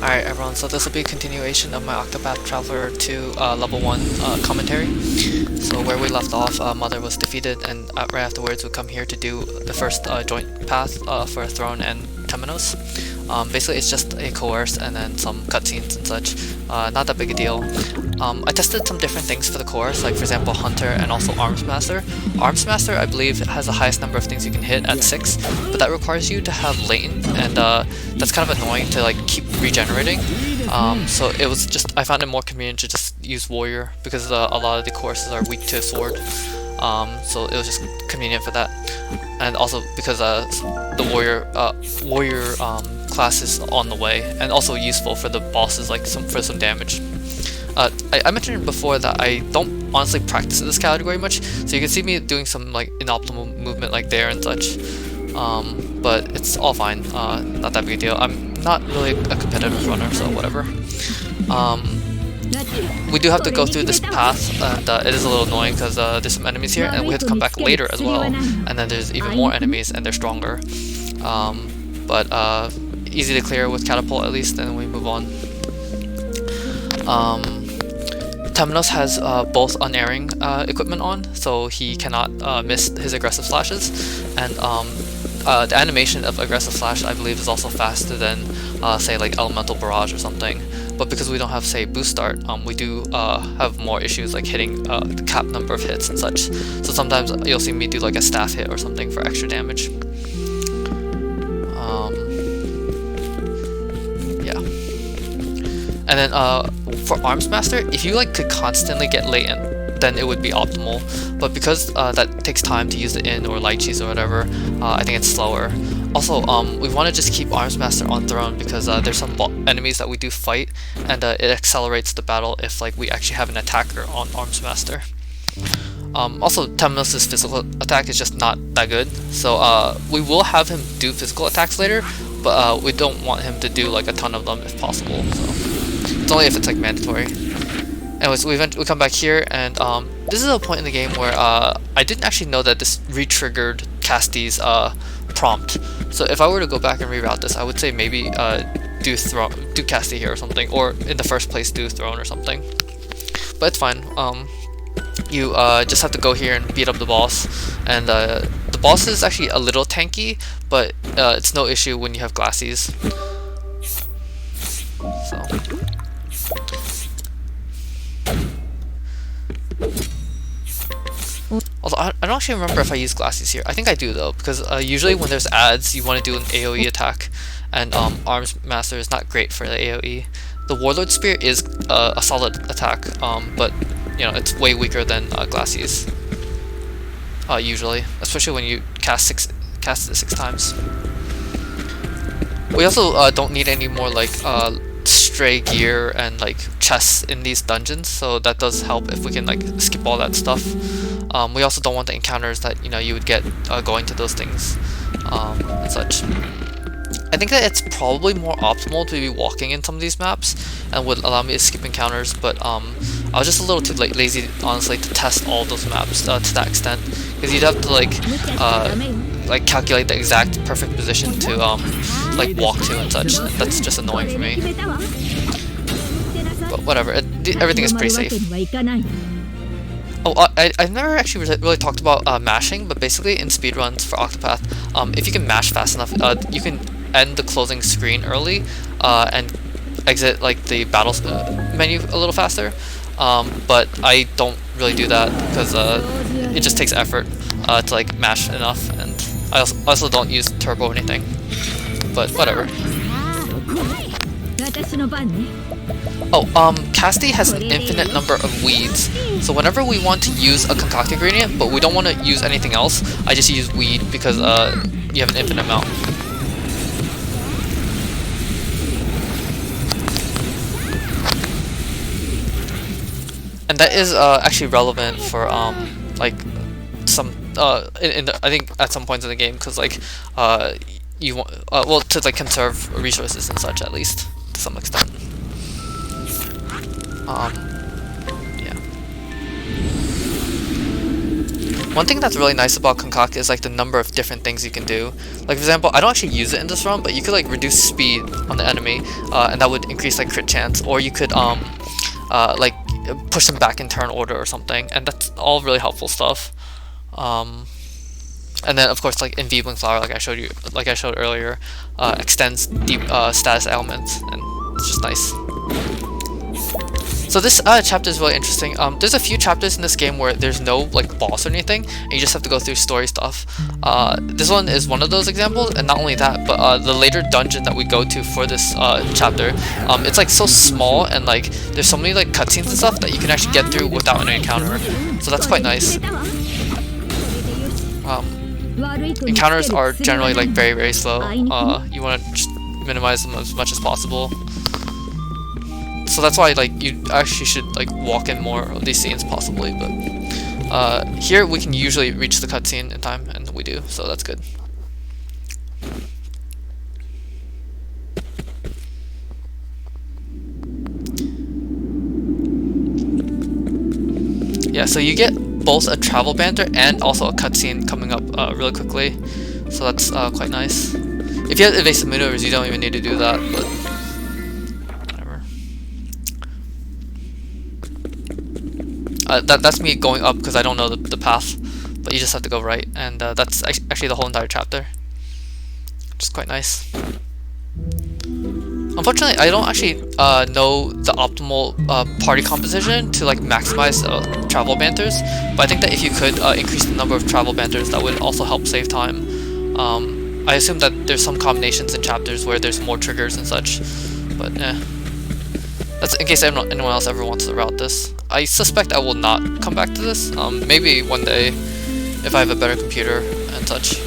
Alright everyone, so this will be a continuation of my Octopath Traveler 2 level 1 commentary. So where we left off, Mother was defeated, and right afterwards we come here to do the first joint path for Throne and Temenos. Basically it's just a coerce and then some cutscenes and such. Not that big a deal. I tested some different things for the course, like for example Hunter and also Arms Master. Arms Master I believe has the highest number of things you can hit at 6, but that requires you to have latent, and that's kind of annoying to like keep regenerating. So it was just, I found it more convenient to just use Warrior because a lot of the courses are weak to Sword. So it was just convenient for that, and also because the warrior class is on the way, and also useful for the bosses, like for some damage. I mentioned before that I don't honestly practice this category much, so you can see me doing some like inoptimal movement like there and such. But it's all fine, not that big a deal. I'm not really a competitive runner, so whatever. We do have to go through this path, and it is a little annoying because there's some enemies here, and we have to come back later as well, and then there's even more enemies, and they're stronger. But easy to clear with Catapult at least, and we move on. Temenos has both unerring equipment on, so he cannot miss his aggressive slashes, and the animation of aggressive slash I believe is also faster than say like Elemental Barrage or something. But because we don't have say boost start, we do have more issues like hitting the cap number of hits and such. So sometimes you'll see me do like a staff hit or something for extra damage. Yeah. And then for Arms Master, if you like could constantly get latent, then it would be optimal. But because that takes time to use the in or lychees or whatever, I think it's slower. Also, we want to just keep Arms Master on Throne because there's some enemies that we do fight, and it accelerates the battle if like we actually have an attacker on Arms Master. Also, Temenos' physical attack is just not that good, so we will have him do physical attacks later, but we don't want him to do like a ton of them if possible. So it's only if it's like mandatory. Anyways, we come back here, and this is a point in the game where I didn't actually know that this re-triggered Casty's prompt. So if I were to go back and reroute this, I would say maybe do Casty here or something, or in the first place do Throne or something. But it's fine. You just have to go here and beat up the boss, and the boss is actually a little tanky, but it's no issue when you have Glassies. So. Also, I don't actually remember if I use Glassies here. I think I do though, because usually when there's ads, you want to do an AoE attack, and Arms Master is not great for the AoE. The Warlord Spear is a solid attack, but you know it's way weaker than Glassies. Usually, especially when you cast it 6 times. We also don't need any more like stray gear and like chests in these dungeons, so that does help if we can like skip all that stuff. We also don't want the encounters that you would get going to those things and such. I think that it's probably more optimal to be walking in some of these maps and would allow me to skip encounters, but I was just a little too lazy honestly to test all those maps to that extent, because you'd have to like calculate the exact perfect position to like walk to and such. That's just annoying for me. But whatever, everything is pretty safe. Oh, I've never actually really talked about mashing, but basically in speedruns for Octopath, if you can mash fast enough, you can end the closing screen early and exit like the battle menu a little faster. But I don't really do that because it just takes effort to like mash enough, and I also don't use turbo or anything. But whatever. Oh, Casty has an infinite number of weeds, so whenever we want to use a concoct ingredient, but we don't want to use anything else, I just use weed because you have an infinite amount. And that is actually relevant for like some I think at some points in the game, because like you want well, to like conserve resources and such, at least to some extent. Yeah. One thing that's really nice about Concoct is like the number of different things you can do. Like for example, I don't actually use it in this run, but you could like reduce speed on the enemy, and that would increase like crit chance, or you could like push them back in turn order or something, and that's all really helpful stuff. And then of course like Enfeebling Flower, like I showed earlier, extends deep status elements, and it's just nice. So this chapter is really interesting. There's a few chapters in this game where there's no like boss or anything, and you just have to go through story stuff. This one is one of those examples, and not only that, but the later dungeon that we go to for this chapter, it's like so small, and like there's so many like cutscenes and stuff that you can actually get through without an encounter. So that's quite nice. Encounters are generally like very slow. You want to just minimize them as much as possible. So that's why like you actually should like walk in more of these scenes possibly, but here we can usually reach the cutscene in time, and we do, so that's good. Yeah, so you get both a travel banter and also a cutscene coming up really quickly, so that's quite nice. If you have evasive maneuvers, you don't even need to do that, but that's me going up because I don't know the path, but you just have to go right, and that's actually the whole entire chapter, which is quite nice. Unfortunately, I don't actually know the optimal party composition to like maximize travel banters, but I think that if you could increase the number of travel banters, that would also help save time. I assume that there's some combinations in chapters where there's more triggers and such, but that's in case anyone else ever wants to route this. I suspect I will not come back to this. Maybe one day, if I have a better computer and such.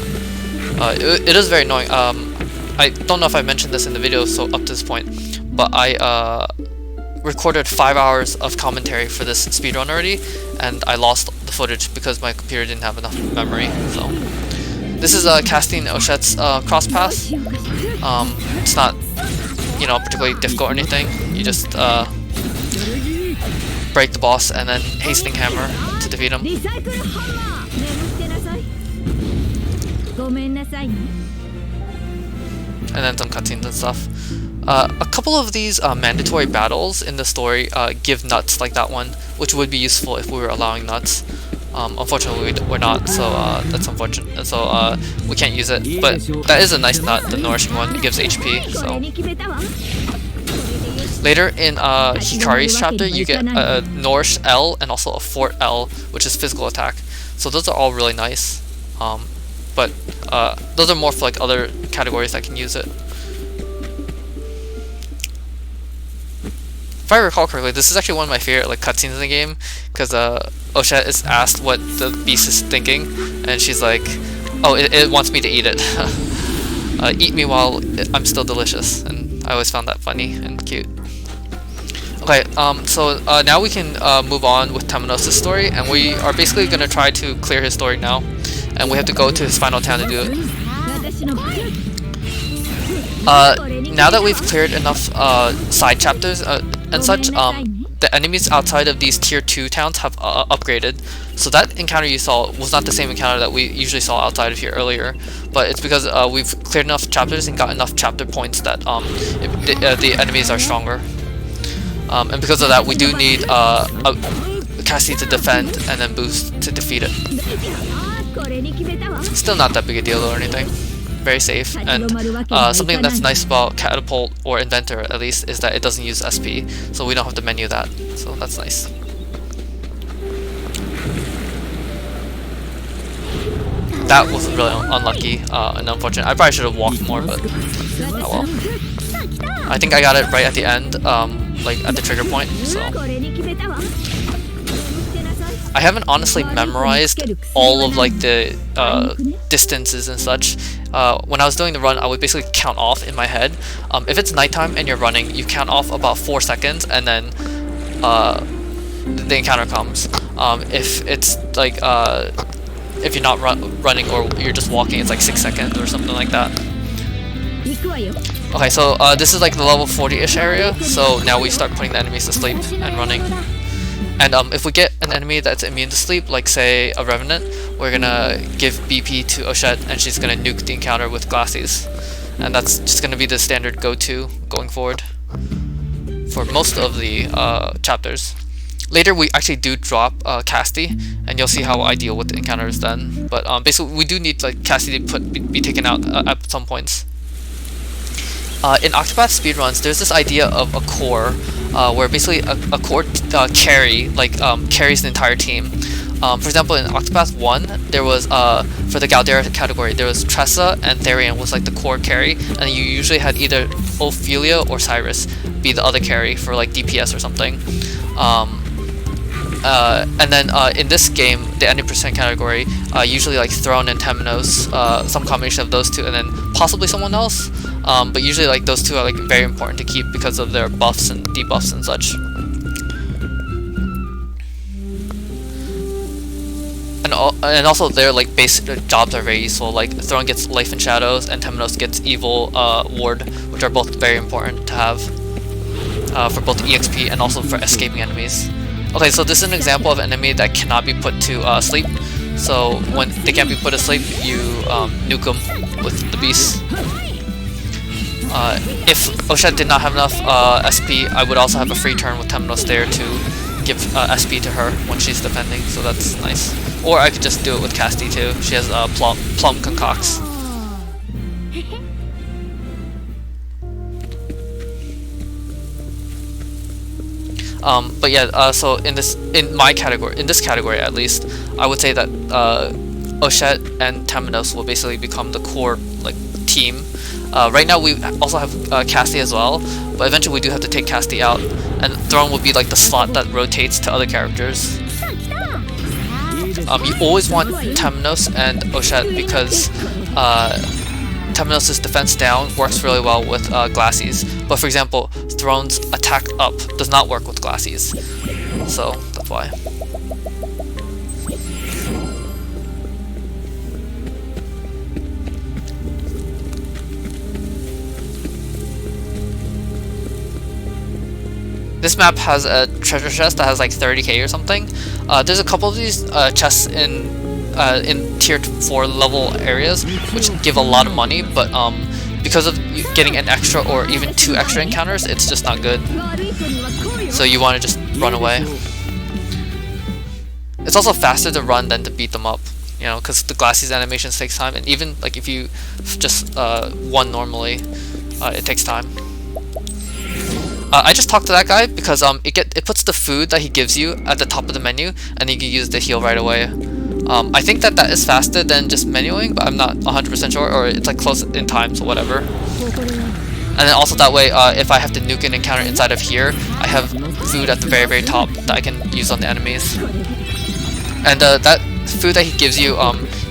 It is very annoying. I don't know if I mentioned this in the video so up to this point, but I recorded 5 hours of commentary for this speedrun already, and I lost the footage because my computer didn't have enough memory. So this is casting Ochet's cross path. It's not, you know, particularly difficult or anything. You just break the boss and then hastening hammer to defeat him. And then some cutscenes and stuff. A couple of these mandatory battles in the story give nuts like that one, which would be useful if we were allowing nuts. Unfortunately we're not, so that's unfortunate. So we can't use it, but that is a nice nut, the nourishing one. It gives HP, so. Later in Hikari's chapter, you get a Nourish L and also a Fort L, which is physical attack. So those are all really nice. But those are more for like other categories that can use it. If I recall correctly, this is actually one of my favorite like cutscenes in the game, because Ochet is asked what the beast is thinking, and she's like, "Oh, it wants me to eat it. Eat me while I'm still delicious." And I always found that funny and cute. Okay, so now we can move on with Temenos' story, and we are basically going to try to clear his story now, and we have to go to his final town to do it. Now that we've cleared enough side chapters and such, the enemies outside of these tier 2 towns have upgraded. So that encounter you saw was not the same encounter that we usually saw outside of here earlier, but it's because we've cleared enough chapters and got enough chapter points that the enemies are stronger. And because of that, we do need a Cassie to defend and then boost to defeat it. Still not that big a deal or anything. Very safe. And something that's nice about Catapult or Inventor at least is that it doesn't use SP, so we don't have to menu that. So that's nice. That was really unlucky and unfortunate. I probably should have walked more, but oh well. I think I got it right at the end. Like at the trigger point, so I haven't honestly memorized all of like the distances and such. When I was doing the run, I would basically count off in my head. If it's nighttime and you're running, you count off about 4 seconds, and then the encounter comes. If it's like if you're not running or you're just walking, it's like 6 seconds or something like that. Okay, so this is like the level 40-ish area, so now we start putting the enemies to sleep and running. And if we get an enemy that's immune to sleep, like say a Revenant, we're gonna give BP to Ochette and she's gonna nuke the encounter with Glassies. And that's just gonna be the standard go-to going forward for most of the chapters. Later we actually do drop Casti, and you'll see how I deal with the encounters then. But basically we do need like Casti to be taken out at some points. In Octopath speedruns, there's this idea of a core, where basically a core carry, like carries the entire team. For example, in Octopath 1, there was, for the Galdera category, there was Tressa and Therian was like the core carry, and you usually had either Ophelia or Cyrus be the other carry for like DPS or something. And then in this game, the 90% category, usually like Throne and Temenos, some combination of those two, and then possibly someone else. But usually like those two are like very important to keep because of their buffs and debuffs and such. And also their like basic jobs are very useful. Like Throne gets Life and Shadows, and Temenos gets Evil Ward, which are both very important to have for both EXP and also for escaping enemies. Okay, so this is an example of an enemy that cannot be put to sleep. So when they can't be put to sleep, you nuke them with the beast. If Ochette did not have enough SP, I would also have a free turn with Temenos there to give SP to her when she's defending, so that's nice. Or I could just do it with Casti too. She has Plum Concocts. But yeah, so in this category at least, I would say that Ochette and Temenos will basically become the core like team. Right now we also have Casti as well, but eventually we do have to take Casti out, and Throne will be like the slot that rotates to other characters. You always want Temenos and Ochette because Temenos' defense down works really well with Glassies, but for example, Throne's attack up does not work with Glassies, so that's why. This map has a treasure chest that has like 30k or something. There's a couple of these chests in tier 4 level areas which give a lot of money, but because of getting an extra or even 2 extra encounters, it's just not good. So you want to just run away. It's also faster to run than to beat them up, you know, because the Glassies animations takes time, and even like if you just won normally, it takes time. I just talked to that guy because it puts the food that he gives you at the top of the menu, and you can use the heal right away. I think that is faster than just menuing, but I'm not 100% sure, or it's like close in time, so whatever. And then also that way, if I have to nuke an encounter inside of here, I have food at the very, very top that I can use on the enemies. And that food that he gives you,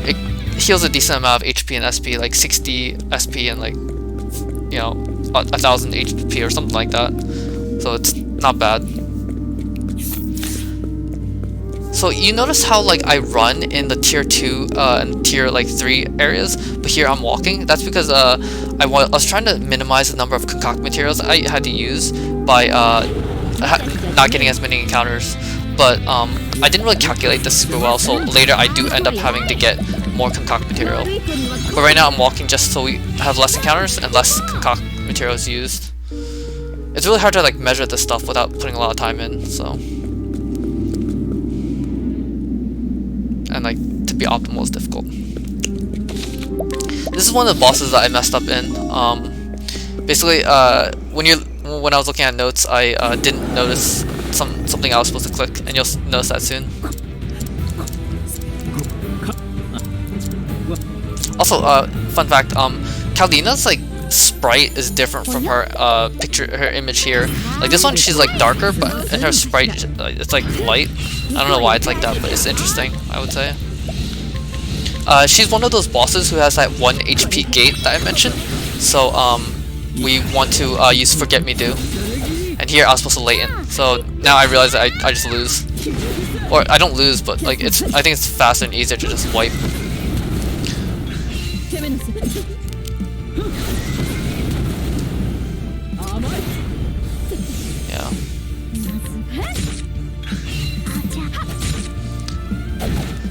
it heals a decent amount of HP and SP, like 60 SP and like, you know, 1000 HP or something like that. So it's not bad. So you notice how like I run in the tier 2 and tier like 3 areas, but here I'm walking. That's because I was trying to minimize the number of concoct materials I had to use by not getting as many encounters. But I didn't really calculate this super well, so later I do end up having to get more concoct material. But right now I'm walking just so we have less encounters and less concoct materials used. It's really hard to like measure this stuff without putting a lot of time in, so. And like to be optimal is difficult. This is one of the bosses that I messed up in. Basically, when I was looking at notes, I didn't notice something I was supposed to click, and you'll notice that soon. Also, fun fact: Kalina's like sprite is different from her her image here. Like this one, she's like darker, but in her sprite, it's like light. I don't know why it's like that, but it's interesting, I would say. She's one of those bosses who has that 1 HP gate that I mentioned. So we want to use Forget Me Do. And here I was supposed to latent. So now I realize that I just lose. Or I don't lose, but like I think it's faster and easier to just wipe.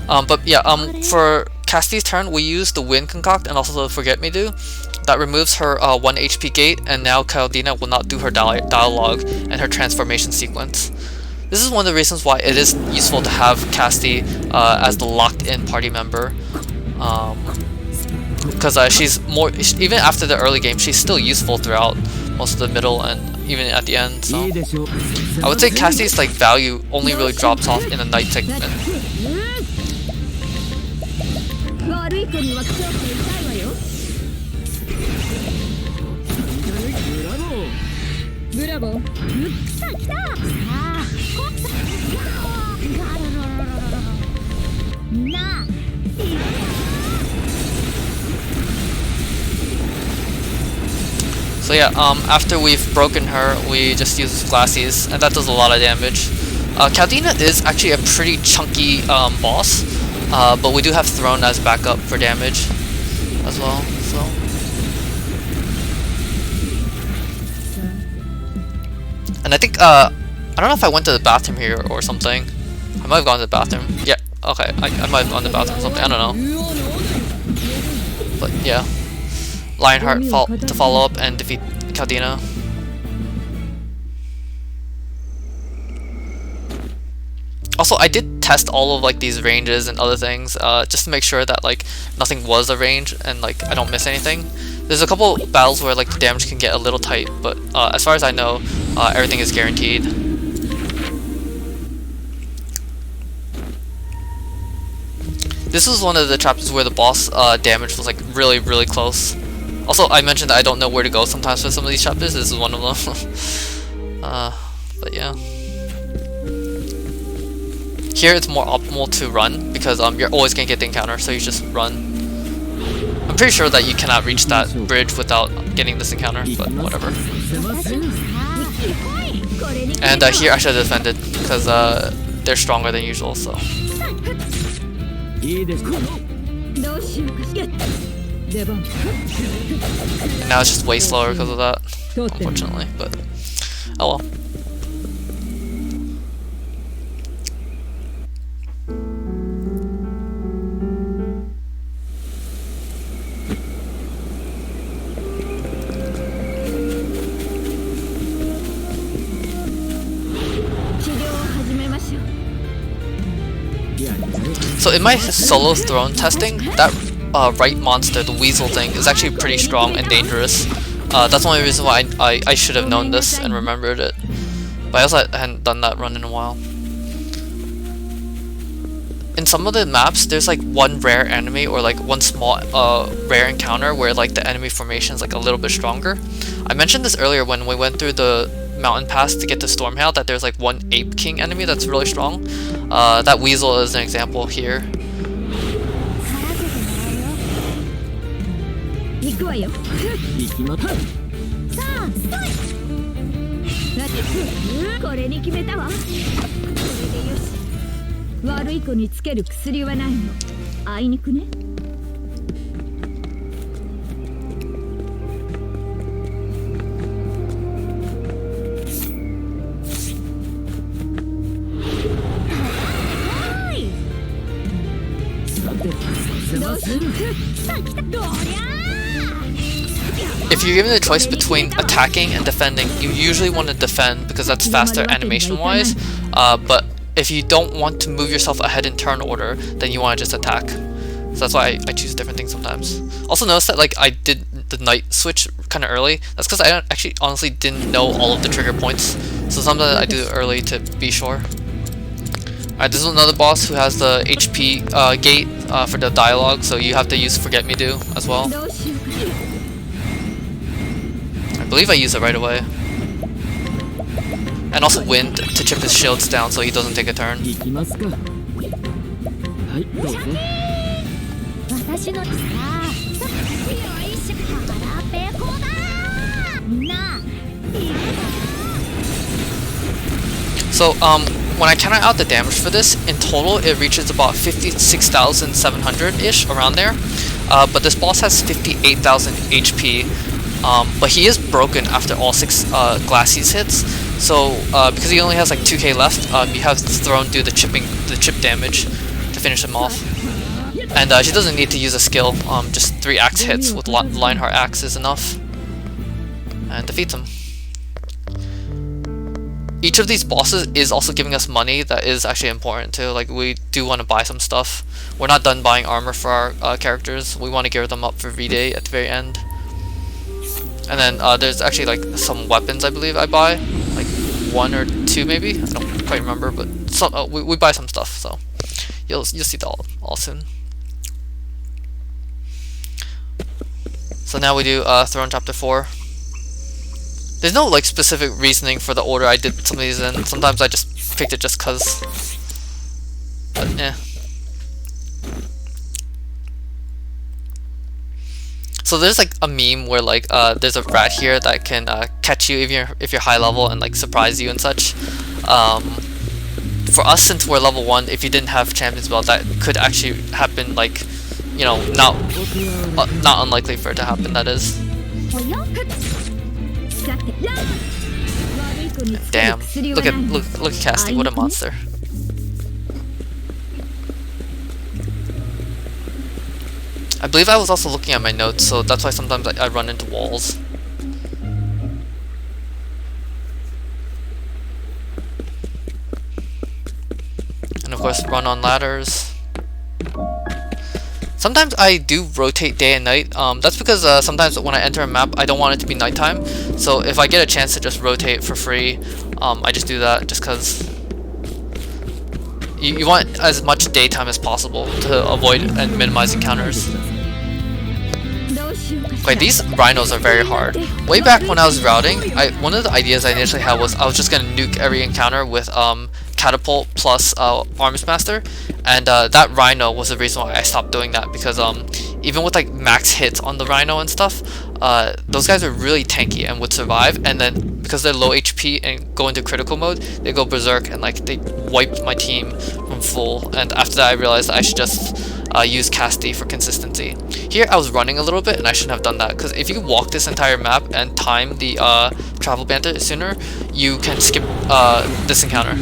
But yeah, for Cassie's turn, we use the Wind Concoct and also the Forget Me Do. That removes her 1 HP gate, and now Caldina will not do her dialogue and her transformation sequence. This is one of the reasons why it is useful to have Cassie as the locked-in party member. Because she's more, even after the early game, she's still useful throughout most of the middle and even at the end. So I would say Cassie's like value only really drops off in the night segment. So yeah, after we've broken her, we just use Glassies, and that does a lot of damage. Caldina is actually a pretty chunky boss, but we do have Throne as backup for damage as well. So, and I think I don't know if I went to the bathroom here or something. I might have gone to the bathroom. Yeah, okay, I might have gone to the bathroom or something. I don't know. But yeah. Lionheart to follow up and defeat Caldina. Also, I did test all of like these ranges and other things just to make sure that like nothing was a range and like I don't miss anything. There's a couple battles where like the damage can get a little tight, but as far as I know, everything is guaranteed. This was one of the chapters where the boss damage was like really close. Also, I mentioned that I don't know where to go sometimes for some of these chapters. This is one of them. But yeah. Here it's more optimal to run because you're always gonna get the encounter, so you just run. I'm pretty sure that you cannot reach that bridge without getting this encounter, but whatever. And here I should have defended because they're stronger than usual, so. Now it's just way slower because of that, unfortunately, but oh well. So in my solo throne testing, that right monster, the weasel thing, is actually pretty strong and dangerous. That's the only reason why I should have known this and remembered it. But I also hadn't done that run in a while. In some of the maps, there's like one rare enemy or like one small rare encounter where like the enemy formation is like a little bit stronger. I mentioned this earlier when we went through the mountain pass to get to Stormhail, that there's like one Ape King enemy that's really strong. That weasel is an example here. If you're given the choice between attacking and defending, you usually want to defend because that's faster animation-wise, but if you don't want to move yourself ahead in turn order, then you want to just attack. So that's why I choose different things sometimes. Also notice that like I did the night switch kind of early. That's because I actually honestly didn't know all of the trigger points, so sometimes I do it early to be sure. Alright, this is another boss who has the HP gate for the dialogue, so you have to use Forget Me Do as well. I believe I use it right away. And also Wind to chip his shields down so he doesn't take a turn. So, when I count out the damage for this, in total it reaches about 56,700-ish, around there. But this boss has 58,000 HP, but he is broken after all 6 Glassies hits. So, because he only has like 2k left, you have Throne do the chip damage to to finish him off. And she doesn't need to use a skill, just 3 axe hits with Lionheart Axe is enough. And defeats him. Each of these bosses is also giving us money that is actually important too. Like, we do want to buy some stuff. We're not done buying armor for our characters. We want to gear them up for V-Day at the very end. And then there's actually like some weapons I believe I buy. Like 1 or 2 maybe? I don't quite remember, but some, we buy some stuff, so you'll see that all soon. So now we do Throne Chapter 4. There's no like specific reasoning for the order I did some of these in. Sometimes I just picked it just cause. But yeah. So there's like a meme where like there's a rat here that can catch you if you're high level and like surprise you and such. For us, since we're level 1, if you didn't have Champion's Belt, that could actually happen. Like, you know, not unlikely for it to happen. That is. Damn! Look at Casty. What a monster. I believe I was also looking at my notes, so that's why sometimes I run into walls. And of course, run on ladders. Sometimes I do rotate day and night. That's because sometimes when I enter a map, I don't want it to be nighttime. So if I get a chance to just rotate for free, I just do that just because you want as much daytime as possible to avoid and minimize encounters. Okay, these rhinos are very hard. Way back when I was routing, one of the ideas I initially had was I was just gonna nuke every encounter with catapult plus arms master, and that rhino was the reason why I stopped doing that, because even with like max hits on the rhino and stuff, those guys are really tanky and would survive, and then because they're low HP and go into critical mode, they go berserk and like they wiped my team from full. And after that I realized that I should just use Casty for consistency. Here I was running a little bit and I shouldn't have done that, because if you walk this entire map and time the travel banter sooner, you can skip this encounter.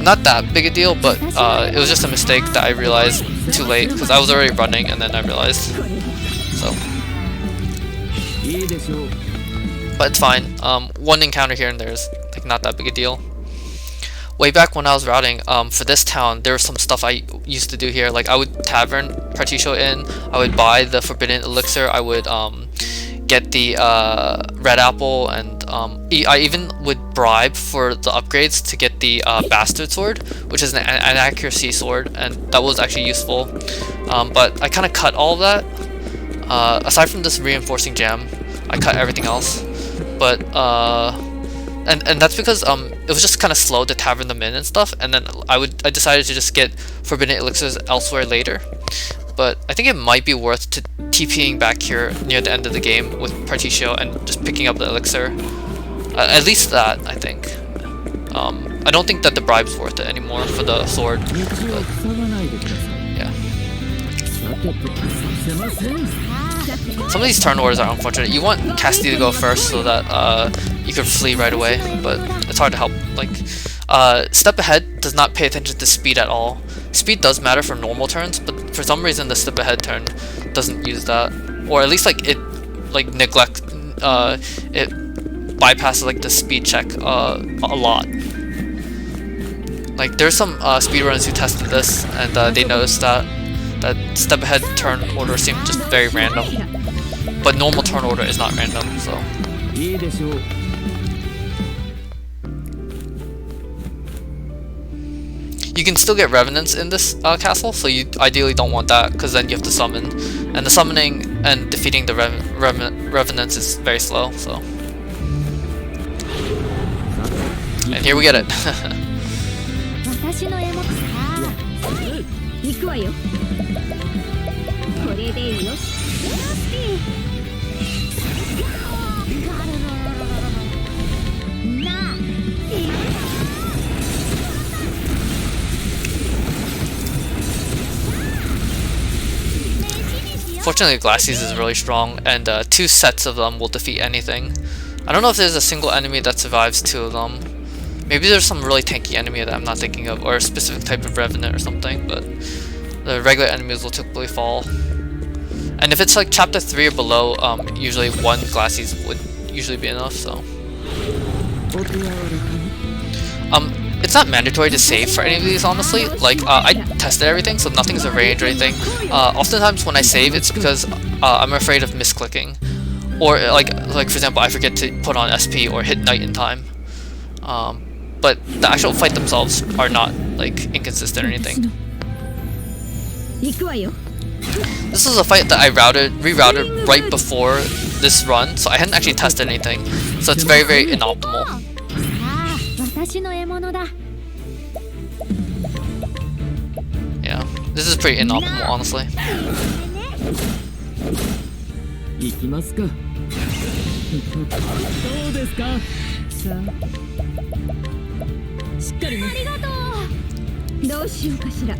Not that big a deal, but it was just a mistake that I realized too late, because I was already running and then I realized. So, but it's fine. One encounter here and there is like not that big a deal. Way back when I was routing for this town, there was some stuff I used to do here. Like I would tavern Particio in, I would buy the forbidden elixir, I would get the red apple, and I even would bribe for the upgrades to get the bastard sword, which is an accuracy sword, and that was actually useful. But I kind of cut all of that. Aside from this reinforcing gem, I cut everything else. But and that's because it was just kind of slow to tavern them in and stuff, and then I decided to just get forbidden elixirs elsewhere later. But I think it might be worth to TPing back here near the end of the game with Particio and just picking up the elixir. At least that, I think. I don't think that the bribe's worth it anymore for the sword. But, yeah. Some of these turn orders are unfortunate. You want Casty to go first so that you can flee right away, but it's hard to help. Like, step ahead does not pay attention to speed at all. Speed does matter for normal turns, but for some reason the step ahead turn doesn't use that, or at least like it like neglect it bypasses like the speed check a lot. Like there's some speedrunners who tested this, and they noticed that step ahead turn order seemed just very random, but normal turn order is not random. So you can still get revenants in this castle, so you ideally don't want that, because then you have to summon, and the summoning and defeating the revenants is very slow. So, and here we get it. Fortunately, Glacies is really strong, and 2 sets of them will defeat anything. I don't know if there's a single enemy that survives 2 of them, Maybe there's some really tanky enemy that I'm not thinking of, or a specific type of revenant or something, but the regular enemies will typically fall. And if it's like chapter 3 or below, usually one Glacies would usually be enough, so. It's not mandatory to save for any of these, honestly. Like, I tested everything, so nothing's arranged or anything. Oftentimes when I save, it's because I'm afraid of misclicking. Or, like for example, I forget to put on SP or hit night in time. But the actual fight themselves are not, like, inconsistent or anything. This was a fight that I rerouted right before this run, so I hadn't actually tested anything. So it's very, very inoptimal. Yeah, this is pretty inoptimal, honestly.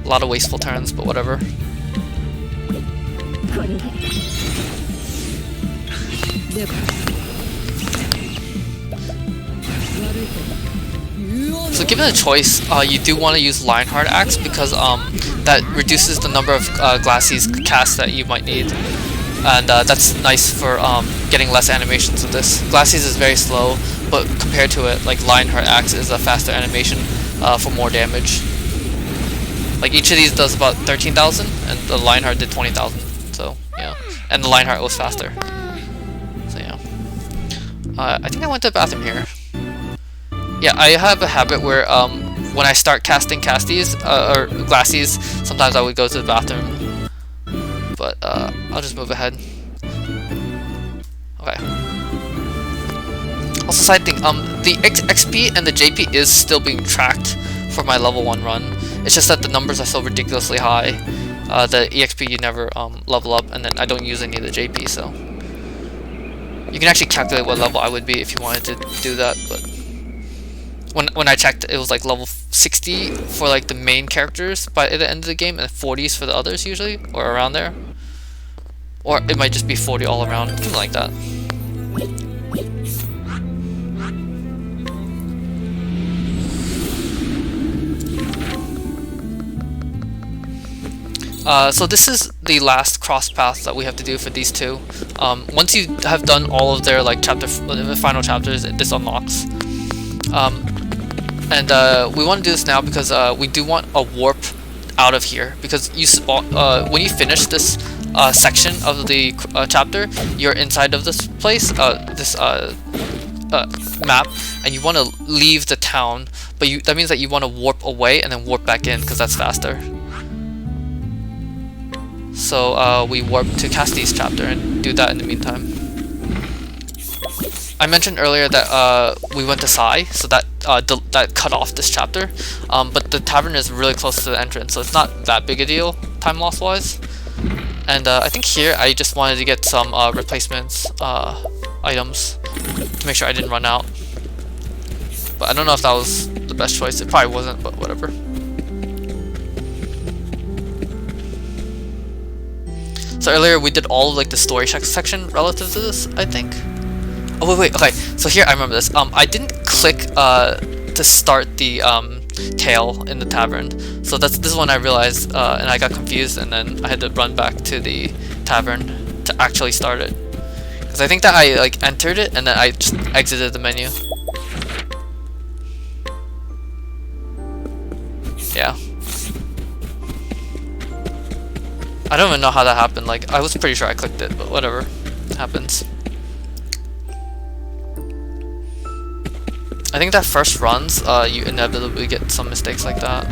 A lot of wasteful turns, but whatever. So given a choice, you do want to use Lionheart Axe because that reduces the number of Glacies cast that you might need. And that's nice for getting less animations of this. Glacies is very slow, but compared to it, like Lionheart Axe is a faster animation for more damage. Like each of these does about 13,000, and the Lionheart did 20,000. So yeah, and the Lionheart was faster. So yeah, I think I went to the bathroom here. Yeah, I have a habit where when I start casting casties or Glacies, sometimes I would go to the bathroom. But I'll just move ahead. Okay. Also, side thing, the XP and the JP is still being tracked for my level 1 run. It's just that the numbers are so ridiculously high. The EXP you never level up, and then I don't use any of the JP, so you can actually calculate what level I would be if you wanted to do that. But when I checked, it was like level 60 for like the main characters by the end of the game, and 40s for the others usually, or around there. Or it might just be 40 all around, something like that. So this is the last cross path that we have to do for these two. Once you have done all of their like final chapters, this unlocks. And we want to do this now because we do want a warp out of here, because you when you finish this section of the chapter, you're inside of this place, this map, and you want to leave the town, but that means that you want to warp away and then warp back in, because that's faster. So we warp to Casti's chapter and do that in the meantime. I mentioned earlier that we went to Sai, so that that cut off this chapter, but the tavern is really close to the entrance, so it's not that big a deal time loss wise. And I think here I just wanted to get some replacements items to make sure I didn't run out. But I don't know if that was the best choice. It probably wasn't, but whatever. So earlier we did all of like the story section relative to this, I think. Oh wait, okay. So here I remember this. I didn't click to start the tail in the tavern. So this is when I realized, and I got confused, and then I had to run back to the tavern to actually start it. Because I think that I like entered it and then I just exited the menu. Yeah. I don't even know how that happened. Like, I was pretty sure I clicked it, but whatever. It happens. I think that first runs, you inevitably get some mistakes like that.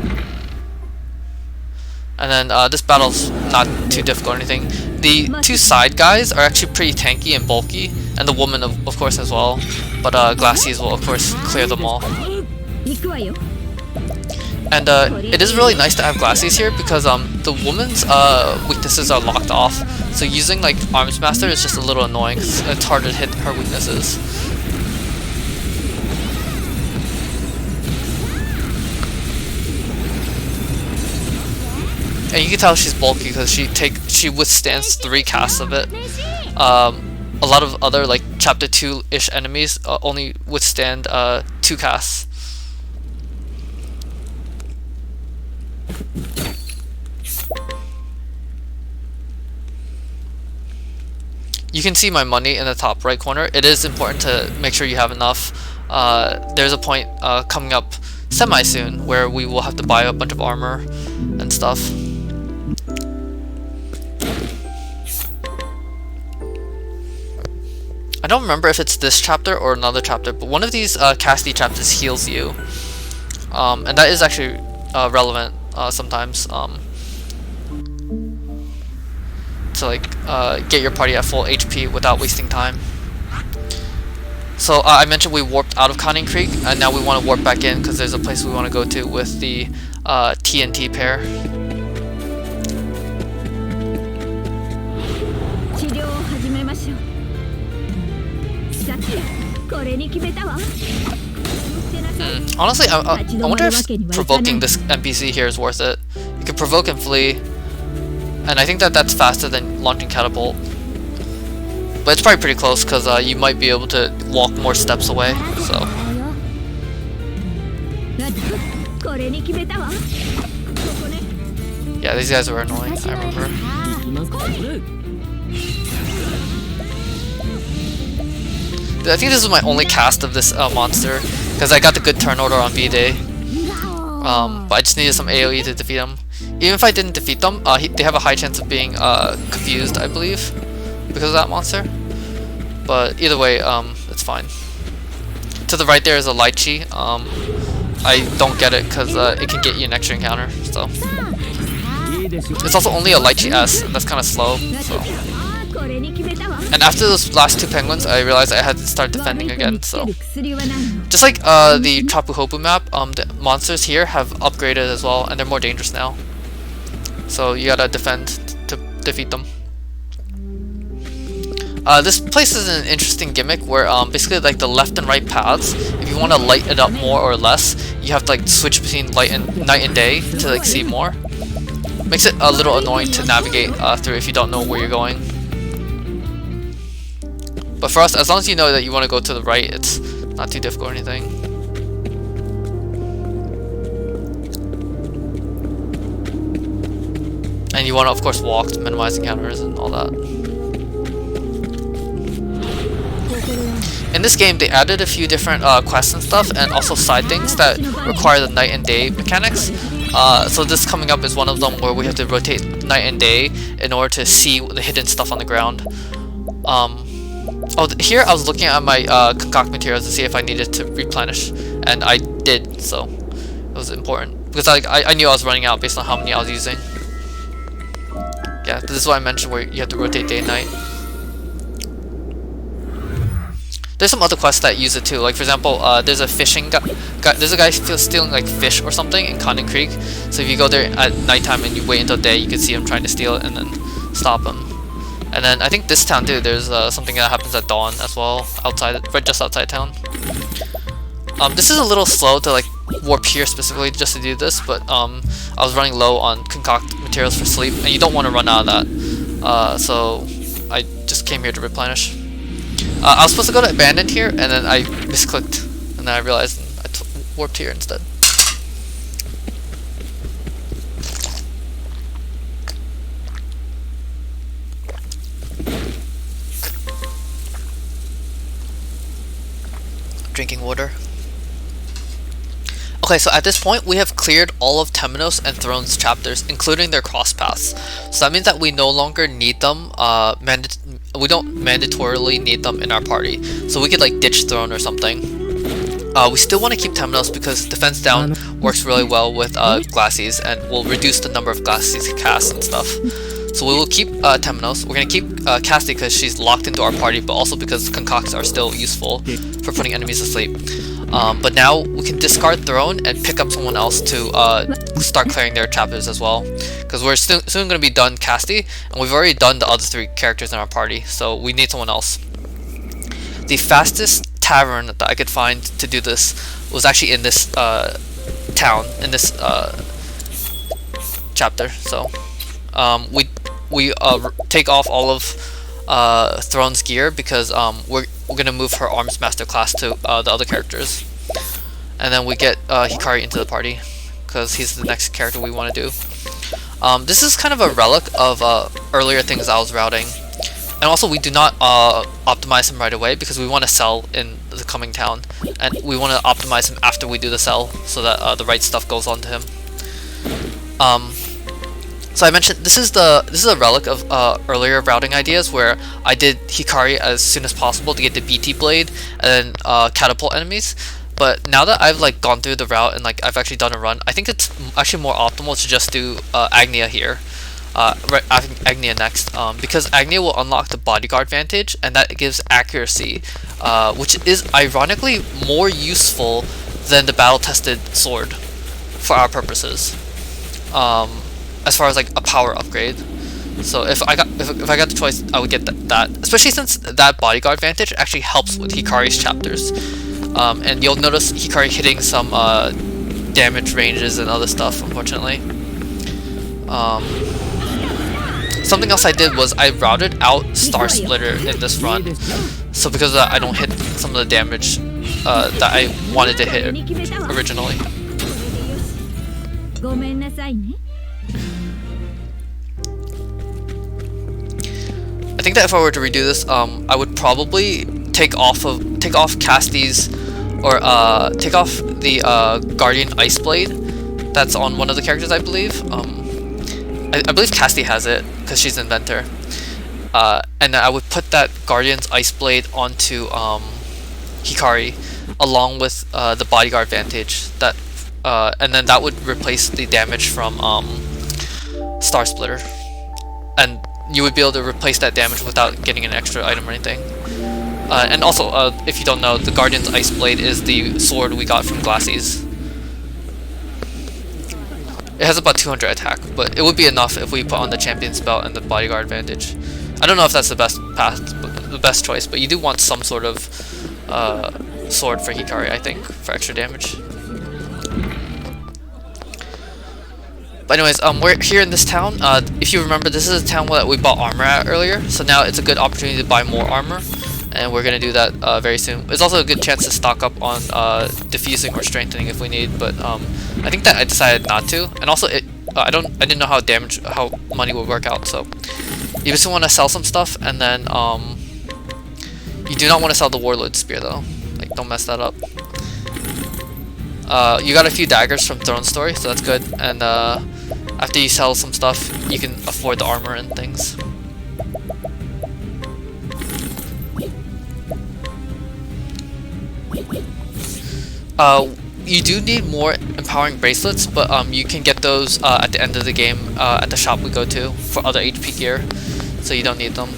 And then this battle's not too difficult or anything. The two side guys are actually pretty tanky and bulky, and the woman of course as well. But Glacies will of course clear them all. And it is really nice to have Glacies here because the woman's weaknesses are locked off. So using like Arms Master is just a little annoying. It's hard to hit her weaknesses. And you can tell she's bulky because she withstands 3 casts of it. A lot of other like chapter 2-ish enemies only withstand 2 casts. you can see my money in the top right corner. It is important to make sure you have enough. There's a point coming up semi soon where we will have to buy a bunch of armor and stuff. I don't remember if it's this chapter or another chapter, but one of these Cassidy chapters heals you, and that is actually relevant sometimes to like get your party at full HP without wasting time. So I mentioned we warped out of Conning Creek, and now we want to warp back in because there's a place we want to go to with the TNT pair. Honestly, I wonder if provoking this NPC here is worth it. You can provoke and flee, and I think that that's faster than launching catapult. But it's probably pretty close because you might be able to walk more steps away. So. Yeah, these guys were annoying, I remember. I think this is my only cast of this monster because I got the good turn order on V-Day. But I just needed some AoE to defeat them. Even if I didn't defeat them, they have a high chance of being confused, I believe, because of that monster. But either way, it's fine. To the right there is a lychee. I don't get it because it can get you an extra encounter. So it's also only a lychee S, and that's kind of slow. So. And after those last two penguins, I realized I had to start defending again. So just like the Trapuhobu map, the monsters here have upgraded as well, and they're more dangerous now. So you gotta defend to defeat them. This place is an interesting gimmick where basically like the left and right paths, if you want to light it up more or less, you have to like switch between night and day to like see more. Makes it a little annoying to navigate through if you don't know where you're going. But for us, as long as you know that you want to go to the right, it's not too difficult or anything. And you want to of course walk to minimize encounters and all that. In this game, they added a few different quests and stuff, and also side things that require the night and day mechanics. So this coming up is one of them where we have to rotate night and day in order to see the hidden stuff on the ground. Here I was looking at my concoct materials to see if I needed to replenish, and I did, so it was important because I knew I was running out based on how many I was using. Yeah, this is what I mentioned where you have to rotate day and night. There's some other quests that use it too. Like for example, there's a fishing guy. There's a guy stealing like fish or something in Conning Creek. So if you go there at nighttime and you wait until day, you can see him trying to steal it and then stop him. And then I think this town too. There's something that happens at dawn as well, just outside town. This is a little slow to like warp here specifically just to do this, but I was running low on concoct materials for sleep, and you don't want to run out of that. So I just came here to replenish. I was supposed to go to abandoned here, and then I misclicked, and then I realized I warped here instead. Drinking water. Okay, so at this point we have cleared all of Temenos and Throne's chapters, including their cross paths. So that means that we no longer need them. We don't mandatorily need them in our party. So we could like ditch Throne or something. We still want to keep Temenos because defense down works really well with Glassies and will reduce the number of Glassies cast and stuff. So we will keep Temenos. We're going to keep Cassidy because she's locked into our party, but also because concocts are still useful for putting enemies to sleep. But now we can discard Throne and pick up someone else to start clearing their chapters as well. Because we're soon going to be done Cassidy, and we've already done the other three characters in our party, so we need someone else. The fastest tavern that I could find to do this was actually in this town, in this chapter. So we take off all of Throne's gear because we're gonna move her Arms Master class to the other characters, and then we get Hikari into the party because he's the next character we want to do. This is kind of a relic of earlier things I was routing. And also we do not optimize him right away because we want to sell in the coming town, and we want to optimize him after we do the sell so that the right stuff goes on to him. So I mentioned this is a relic of earlier routing ideas where I did Hikari as soon as possible to get the BT blade and then catapult enemies. But now that I've like gone through the route and like I've actually done a run, I think it's actually more optimal to just do Agnia here. Agnia next, because Agnia will unlock the bodyguard vantage, and that gives accuracy, which is ironically more useful than the battle-tested sword for our purposes, as far as like a power upgrade. So if I got the choice, I would get that, especially since that bodyguard vantage actually helps with Hikari's chapters, and you'll notice Hikari hitting some damage ranges and other stuff, unfortunately. Something else I did was I routed out Star Splitter in this run, so because of that I don't hit some of the damage that I wanted to hit originally. I think that if I were to redo this, I would probably take off Casty's, or take off the Guardian Ice Blade that's on one of the characters, I believe. I believe Casty has it because she's an inventor, and I would put that Guardian's Ice Blade onto Hikari along with the bodyguard vantage, that and then that would replace the damage from Star Splitter, and you would be able to replace that damage without getting an extra item or anything. And also, if you don't know, the Guardian's Ice Blade is the sword we got from Glassie's. It has about 200 attack, but it would be enough if we put on the Champion's Belt and the Bodyguard Advantage. I don't know if that's the best path, the best choice, but you do want some sort of sword for Hikari, I think, for extra damage. But anyways, we're here in this town. If you remember, this is a town that we bought armor at earlier, so now it's a good opportunity to buy more armor, and we're gonna do that very soon. It's also a good chance to stock up on diffusing or strengthening if we need, but I think that I decided not to. And also, I didn't know how money would work out, so you just want to sell some stuff, and then you do not want to sell the Warlord Spear though. Like, don't mess that up. You got a few daggers from Throne Story, so that's good. And after you sell some stuff, you can afford the armor and things. You do need more empowering bracelets, but you can get those at the end of the game at the shop we go to for other HP gear, so you don't need them.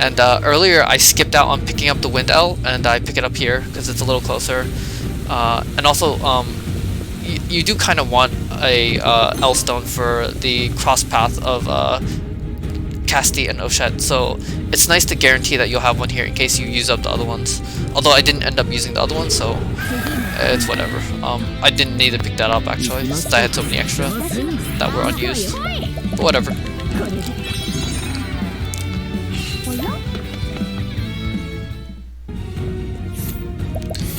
And earlier I skipped out on picking up the Wind L, and I pick it up here because it's a little closer. And also, you do kind of want a L stone for the cross path of Casti and Oshet, so it's nice to guarantee that you'll have one here in case you use up the other ones. Although I didn't end up using the other one, so it's whatever. I didn't need to pick that up actually, since I had so many extra that were unused. But whatever.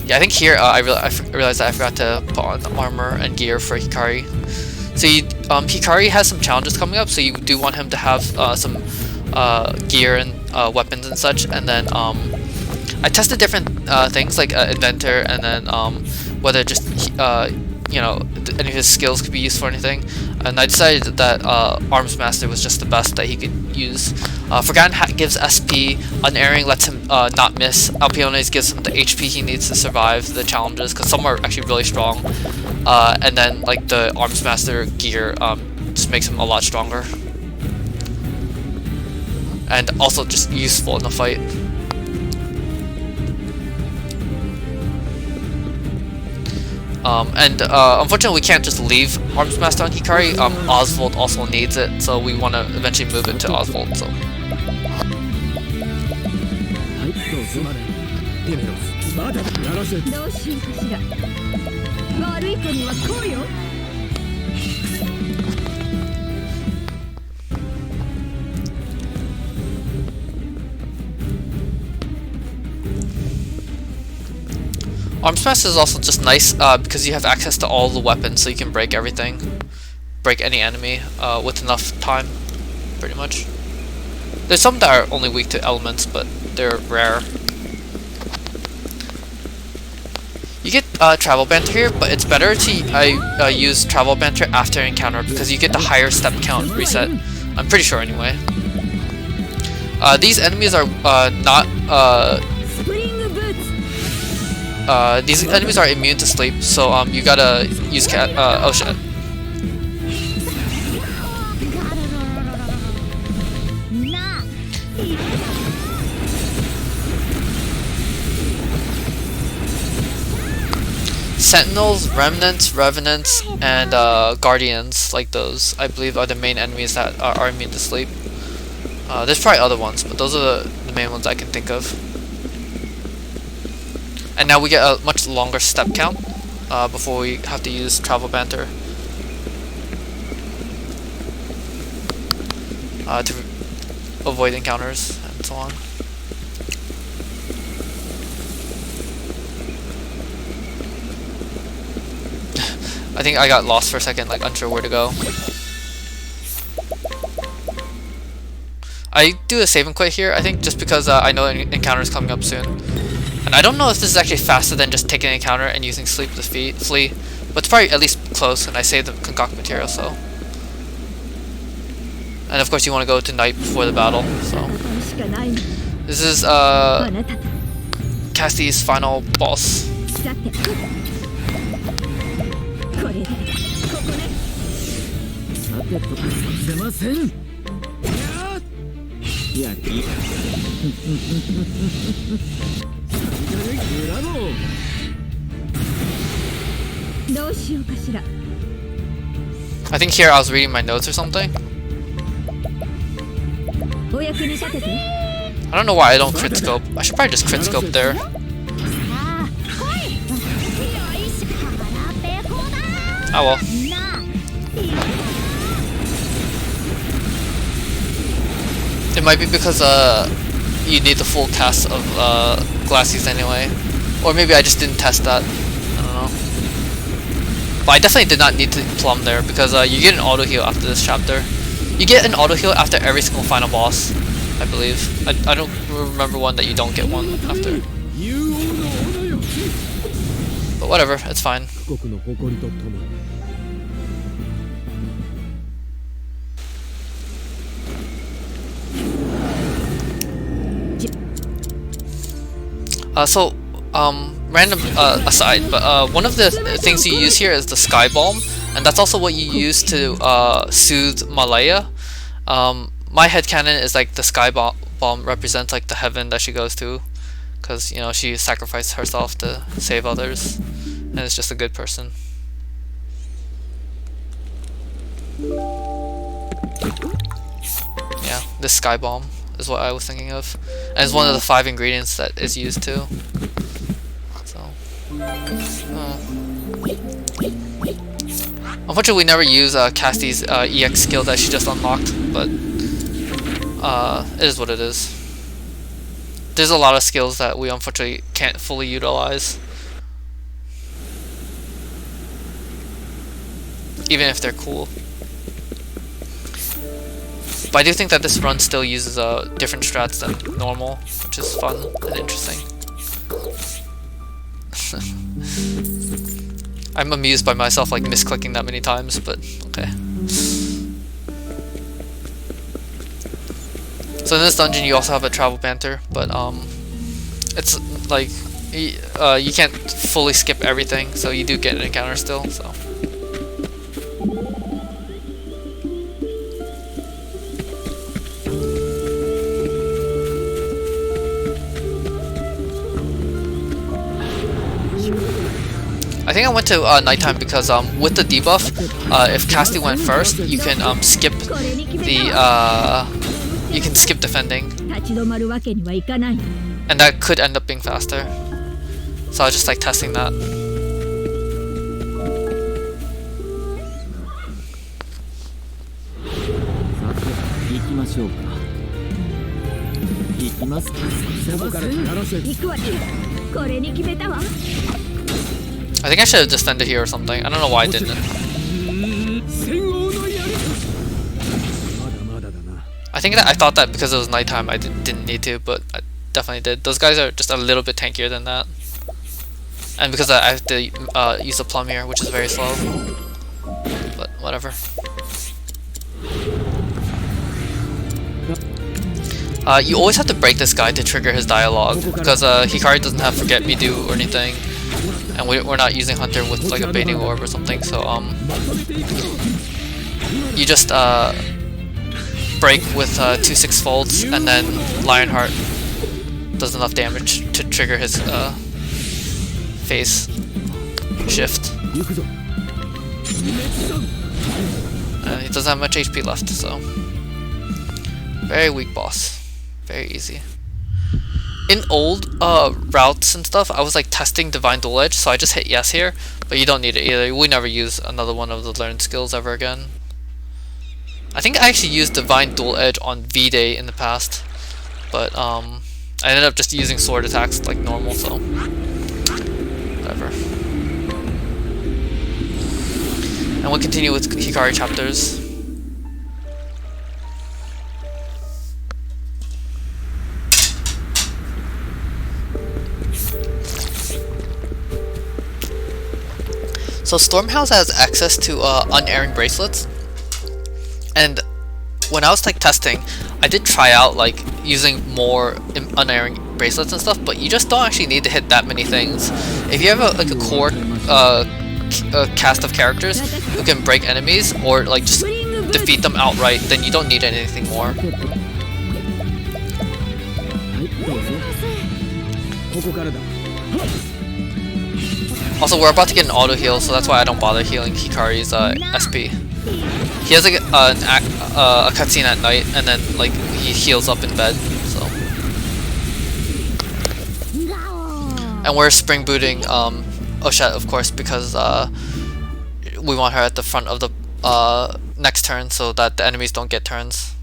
Yeah, I think here I realized that I forgot to put on armor and gear for Hikari. So Hikari has some challenges coming up, so you do want him to have some gear and weapons and such. And then I tested different things like Inventor, and then whether just you know, any of his skills could be used for anything. And I decided that Arms Master was just the best that he could use. Forgotten Hat gives SP, Unerring lets him not miss, Alpiones gives him the HP he needs to survive the challenges, because some are actually really strong. And then like the Arms Master gear just makes him a lot stronger. And also just useful in the fight. Unfortunately we can't just leave Arms Master on Hikari. Oswald also needs it, so we want to eventually move it to Oswald. So. Arms Master is also just nice because you have access to all the weapons, so you can break everything, break any enemy with enough time. pretty much. There's some that are only weak to elements, but they're rare. You get travel banter here, but it's better to use travel banter after an encounter because you get the higher step count reset. I'm pretty sure anyway. These enemies are these enemies are immune to sleep, so you gotta use oh shit. Sentinels, Remnants, Revenants, and Guardians, like those, I believe are the main enemies that are immune to sleep. There's probably other ones, but those are the main ones I can think of. And now we get a much longer step count before we have to use travel banter to avoid encounters and so on. I think I got lost for a second, like unsure where to go. I do a save and quit here, I think, just because I know an encounter is coming up soon. And I don't know if this is actually faster than just taking an encounter and using sleep to flee, but it's probably at least close, and I saved the concoct material, so. And of course you want to go to night before the battle, so. This is Cassie's final boss. I think here I was reading my notes or something. I don't know why I don't crit scope. I should probably just crit scope there. Oh well. It might be because you need the full cast of Glassies anyway. Or maybe I just didn't test that. I don't know. But I definitely did not need to plumb there because you get an auto heal after this chapter. You get an auto heal after every single final boss, I believe. I don't remember one that you don't get one after. But whatever, it's fine. Random aside, but one of the things you use here is the Sky Balm, and that's also what you use to soothe Malaya. My headcanon is like the Sky Balm represents like the heaven that she goes to, because you know she sacrificed herself to save others, and is just a good person. Yeah, this Sky Balm is what I was thinking of, and it's one of the 5 ingredients that is used too. So, unfortunately, we never use Cassie's EX skill that she just unlocked, but it is what it is. There's a lot of skills that we unfortunately can't fully utilize, even if they're cool. But I do think that this run still uses different strats than normal, which is fun and interesting. I'm amused by myself like misclicking that many times, but okay. So in this dungeon you also have a travel banter, but it's like you can't fully skip everything, so you do get an encounter still, so. I think I went to nighttime because with the debuff, if Cassie went first, you can skip the you can skip defending, and that could end up being faster. So I was just like testing that. I think I should have defended here or something. I don't know why I didn't. I think that I thought that because it was nighttime I didn't need to, but I definitely did. Those guys are just a little bit tankier than that. And because I have to use a plum here, which is very slow. But whatever. You always have to break this guy to trigger his dialogue, because Hikari doesn't have Forget Me Do or anything. And we're not using Hunter with like a baiting orb or something, so you just break with 2-6 folds, and then Lionheart does enough damage to trigger his phase shift. And he doesn't have much HP left, so very weak boss. Very easy. In old routes and stuff, I was like testing Divine Dual Edge, so I just hit yes here, but you don't need it either. We never use another one of the learned skills ever again. I think I actually used Divine Dual Edge on V-Day in the past, but I ended up just using sword attacks like normal, so whatever. And we'll continue with Hikari chapters. So Stormhouse has access to unerring bracelets, and when I was like testing, I did try out like using more unerring bracelets and stuff, but you just don't actually need to hit that many things. If you have like a core cast of characters who can break enemies or like just defeat them outright, then you don't need anything more. Also, we're about to get an auto heal, so that's why I don't bother healing Hikari's SP. He has like a cutscene at night, and then like he heals up in bed. So, and we're spring booting Ochette, of course, because we want her at the front of the next turn, so that the enemies don't get turns.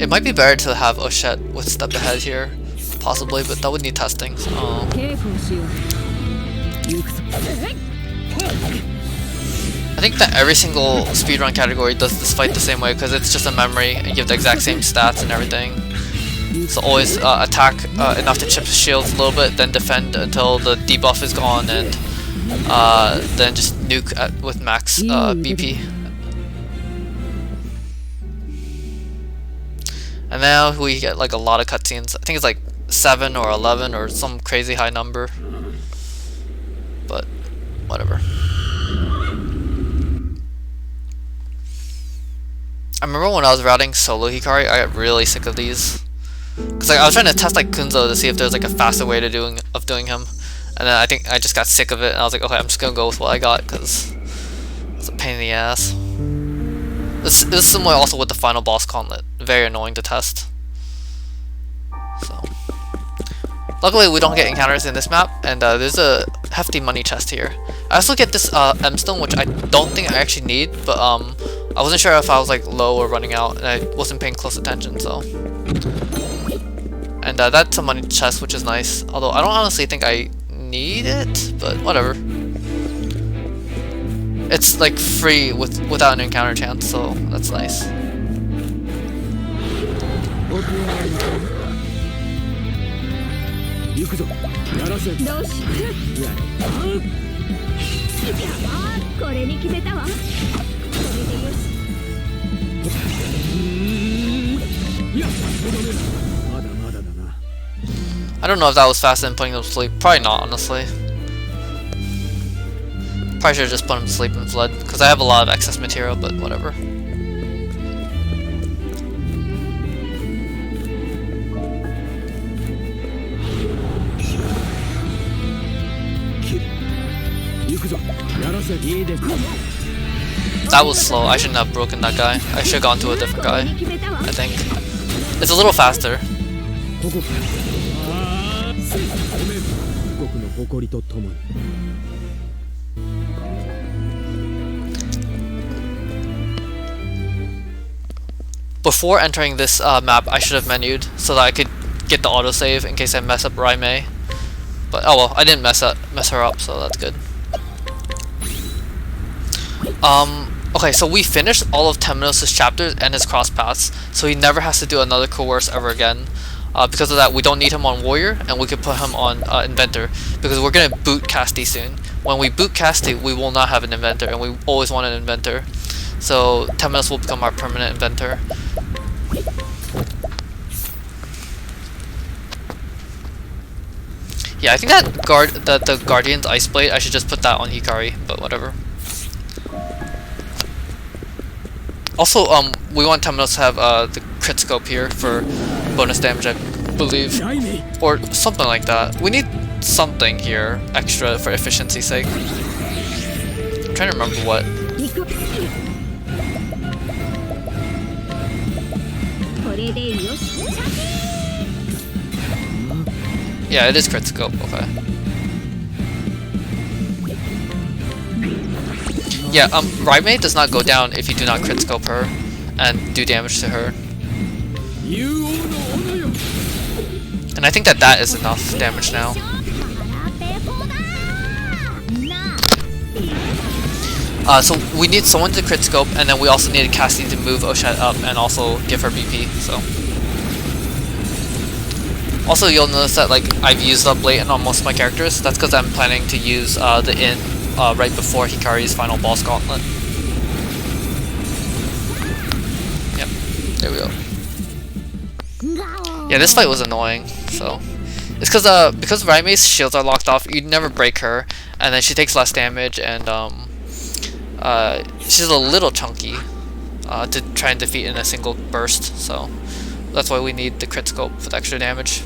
It might be better to have Ochette with step ahead here. Possibly, but that would need testing. So. I think that every single speedrun category does this fight the same way, because it's just a memory and you have the exact same stats and everything. So always attack enough to chip his shields a little bit, then defend until the debuff is gone, and then just nuke with max BP. And now we get like a lot of cutscenes. I think it's like 7 or 11 or some crazy high number, but whatever. I remember when I was routing solo Hikari, I got really sick of these, because like, I was trying to test like Kunzo to see if there's like a faster way to doing him, and then I think I just got sick of it, and I was like, okay, I'm just gonna go with what I got, because it's a pain in the ass. This is similar also with the final boss gauntlet, very annoying to test. So. Luckily, we don't get encounters in this map, and there's a hefty money chest here. I also get this M stone, which I don't think I actually need, but I wasn't sure if I was like low or running out, and I wasn't paying close attention, so. And that's a money chest, which is nice. Although I don't honestly think I need it, but whatever. It's like free without an encounter chance, so that's nice. I don't know if that was faster than putting them to sleep. Probably not, honestly. Probably should have just put him to sleep and fled, because I have a lot of excess material, but whatever. That was slow. I shouldn't have broken that guy. I should have gone to a different guy, I think. It's a little faster. Before entering this map, I should have menued so that I could get the autosave in case I mess up Raimei. But oh well, I didn't mess her up, so that's good. Okay, so we finished all of Temenos' chapters and his cross paths, so he never has to do another coerce ever again. Because of that, we don't need him on Warrior, and we can put him on Inventor, because we're going to boot Casti soon. When we boot Casti, we will not have an Inventor, and we always want an Inventor. So Temenos will become our permanent Inventor. Yeah, I think that the Guardian's Ice Blade, I should just put that on Hikari, but whatever. Also, we want Temenos to have the crit scope here for bonus damage, I believe, or something like that. We need something here extra for efficiency's sake. I'm trying to remember what. Yeah, it is crit scope. Okay. Yeah, Raimei does not go down if you do not crit scope her and do damage to her. And I think that is enough damage now. So we need someone to crit scope, and then we also need Cassie to move Oshet up and also give her BP. So. Also, you'll notice that like I've used up Blatant on most of my characters. That's because I'm planning to use the Int right before Hikari's final boss gauntlet. Yep, there we go. Yeah, this fight was annoying. So it's because Raimei's shields are locked off, you'd never break her, and then she takes less damage, and she's a little chunky to try and defeat in a single burst. So that's why we need the crit scope for the extra damage.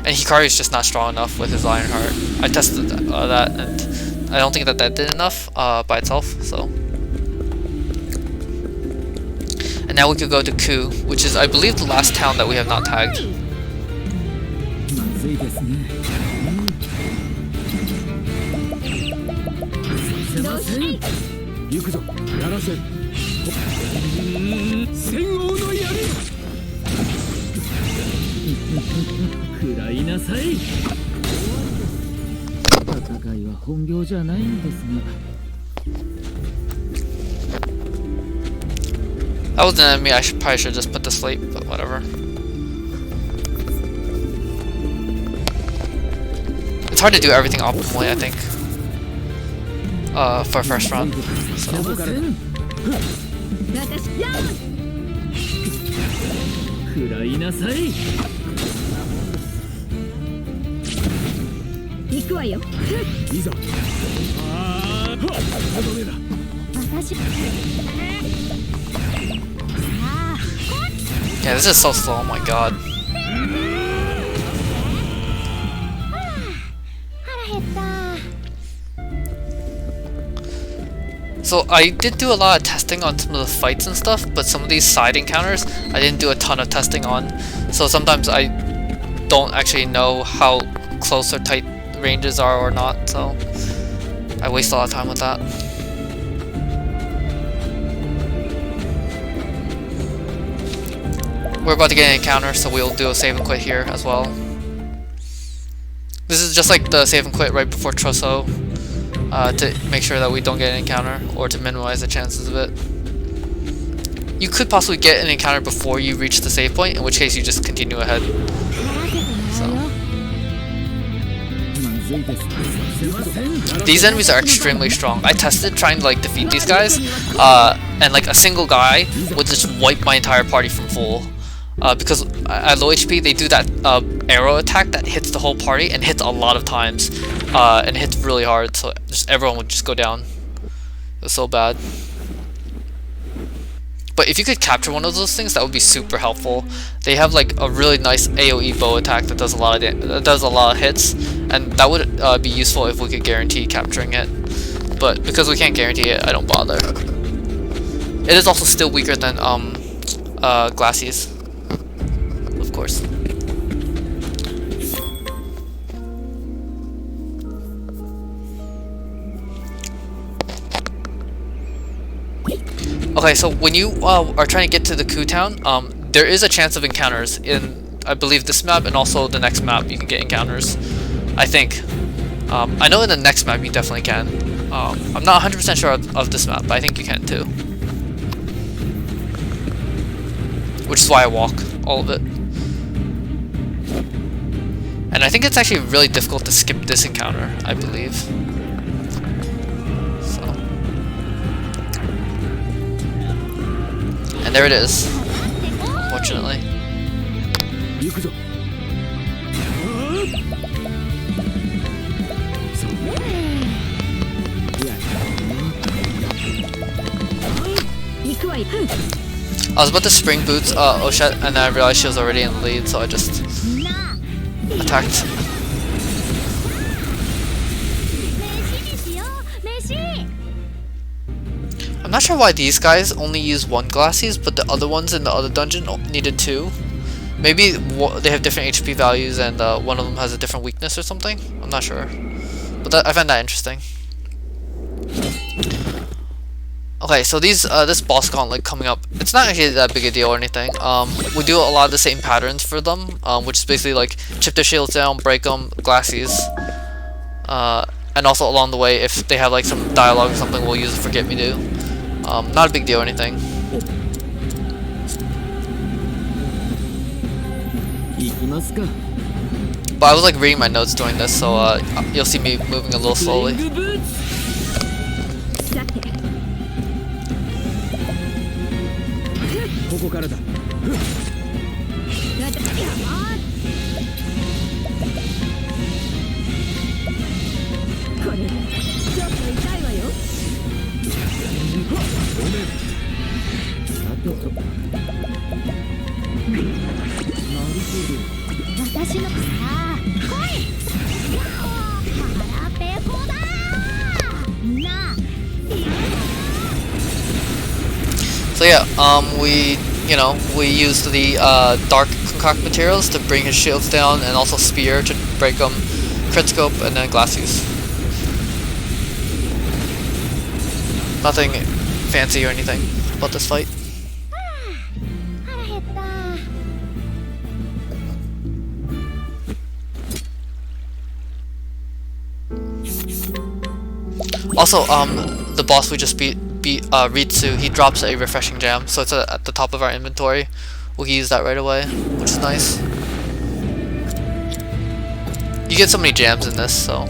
And Hikari's just not strong enough with his Ironheart. I tested that, and I don't think that did enough by itself. So, and now we could go to Ku, which is, I believe, the last town that we have not tagged. That was an enemy I probably should just put to sleep, but whatever. It's hard to do everything optimally, I think, for first run. So. Yeah, this is so slow, oh my god. So I did do a lot of testing on some of the fights and stuff, but some of these side encounters I didn't do a ton of testing on. So sometimes I don't actually know how close or tight ranges are or not, so I waste a lot of time with that. We're about to get an encounter, so we'll do a save and quit here as well. This is just like the save and quit right before Trosso, to make sure that we don't get an encounter, or to minimize the chances of it. You could possibly get an encounter before you reach the save point, in which case you just continue ahead. So. These enemies are extremely strong. I tested trying to like defeat these guys, and like a single guy would just wipe my entire party from full. Because at low HP they do that arrow attack that hits the whole party and hits a lot of times, and hits really hard, so just everyone would just go down. It was so bad. But if you could capture one of those things, that would be super helpful. They have like a really nice AoE bow attack that does a lot of hits, and that would be useful if we could guarantee capturing it. But because we can't guarantee it, I don't bother. It is also still weaker than Glassie's, of course. Okay, so when you are trying to get to the Ku town, there is a chance of encounters in, I believe, this map and also the next map. You can get encounters, I think. I know in the next map you definitely can. I'm not 100% sure of this map, but I think you can too. which is why I walk all of it. And I think it's actually really difficult to skip this encounter, I believe. So. And there it is, unfortunately. I was about to spring boots Oshet, and then I realized she was already in the lead, so I just attacked. I'm not sure why these guys only use one Glacies, but the other ones in the other dungeon needed two. Maybe they have different HP values and one of them has a different weakness or something? I'm not sure. But I find that interesting. Okay, so this boss gauntlet coming up, it's not actually that big a deal or anything. We do a lot of the same patterns for them, which is basically like chip their shields down, break them, Glacies. And also along the way, if they have like some dialogue or something, we'll use a Forget Me Do. Not a big deal or anything. But I was like reading my notes during this, so you'll see me moving a little slowly. So yeah, we used the dark concoct materials to bring his shields down, and also spear to break them, crit scope, and then Glacies. Nothing fancy or anything about this fight. Also, the boss we just beat Ritsu, he drops a refreshing gem, so it's at the top of our inventory. We can use that right away, which is nice. You get so many gems in this, so.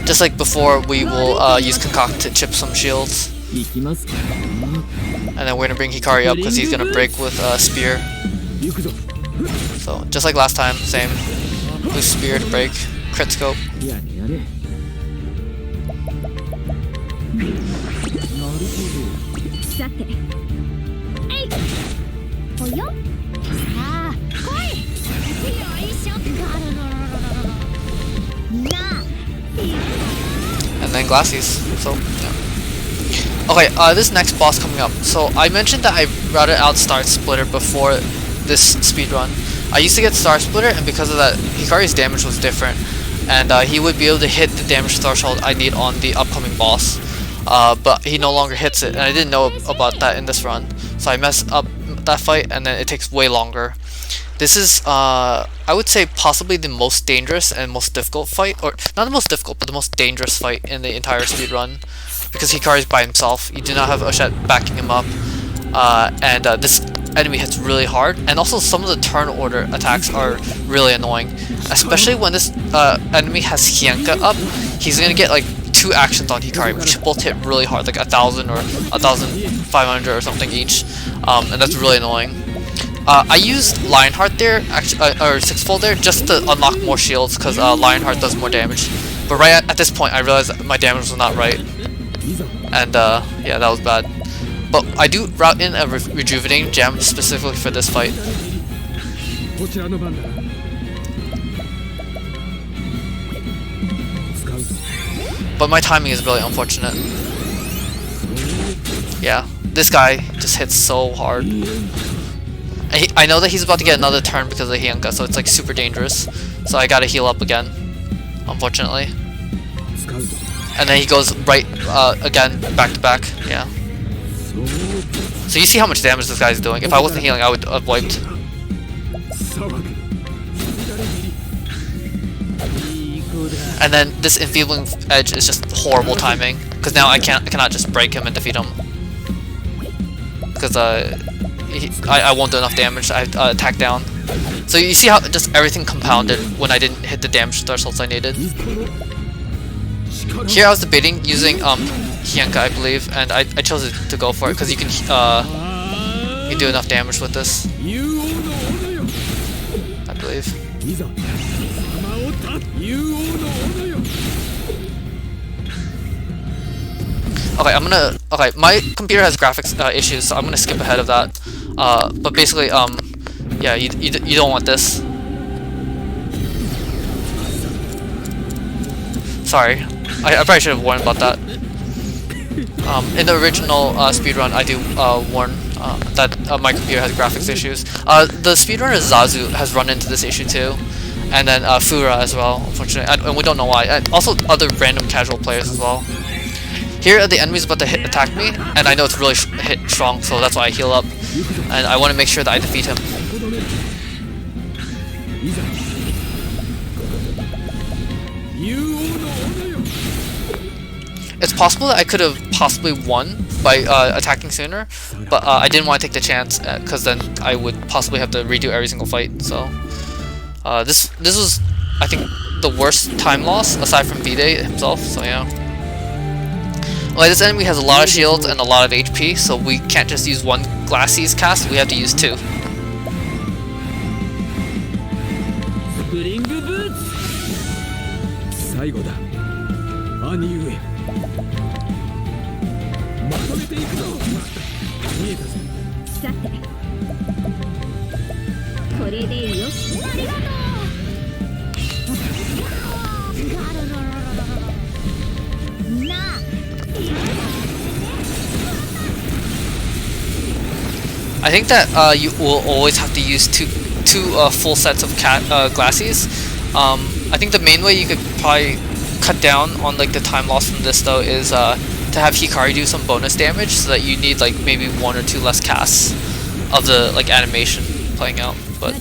Just like before, we will use Concoct to chip some shields. And then we're gonna bring Hikari up because he's gonna break with Spear. So, just like last time, same. Use Spear to break, crit scope. And then Glacies, so yeah. Okay, this next boss coming up. So I mentioned that I routed out Star Splitter before this speedrun. I used to get Star Splitter, and because of that, Hikari's damage was different, and he would be able to hit the damage threshold I need on the upcoming boss, but he no longer hits it, and I didn't know about that in this run, so I messed up that fight, and then it takes way longer. This is, I would say, possibly the most dangerous and most difficult fight, or not the most difficult, but the most dangerous fight in the entire speedrun, because Hikari's by himself. You do not have Oshet backing him up, and this enemy hits really hard, and also some of the turn order attacks are really annoying, especially when this enemy has Hyenka up. He's gonna get like 2 actions on Hikari, which both hit really hard, like 1,000 or 1,500 or something each, and that's really annoying. I used Lionheart there, actually, or Sixfold there, just to unlock more shields, because Lionheart does more damage. But right at this point, I realized that my damage was not right, and yeah, that was bad. But I do route in a rejuvenating gem specifically for this fight. But my timing is really unfortunate. Yeah, this guy just hits so hard. I know that he's about to get another turn because of Hyenka, so it's like super dangerous. So I gotta heal up again, unfortunately. And then he goes right again, back to back. Yeah. So you see how much damage this guy's doing. If I wasn't healing, I would have wiped. And then this enfeebling edge is just horrible timing, because now I cannot just break him and defeat him, because I won't do enough damage. I attack down. So you see how just everything compounded when I didn't hit the damage thresholds I needed. Here I was debating using Hyenka, I believe, and I chose to go for it because you can do enough damage with this, I believe. Okay, my computer has graphics issues, so I'm gonna skip ahead of that. But basically, yeah, you don't want this. Sorry, I probably should have warned about that. In the original speedrun, I do warn that my computer has graphics issues. The speedrunner Zazu has run into this issue too, and then Fura as well, unfortunately, and we don't know why. And also other random casual players as well. Here the enemy's about to attack me, and I know it's really hit strong, so that's why I heal up, and I want to make sure that I defeat him. It's possible that I could have possibly won by attacking sooner, but I didn't want to take the chance because then I would possibly have to redo every single fight. So this was, I think, the worst time loss aside from V-Day himself. So yeah. Well, this enemy has a lot of shields and a lot of HP, so we can't just use one Glassie's cast. We have to use two. I think that you will always have to use two full sets of Glassies. I think the main way you could probably cut down on like the time loss from this though is to have Hikari do some bonus damage, so that you need like maybe one or two less casts of the like animation playing out. But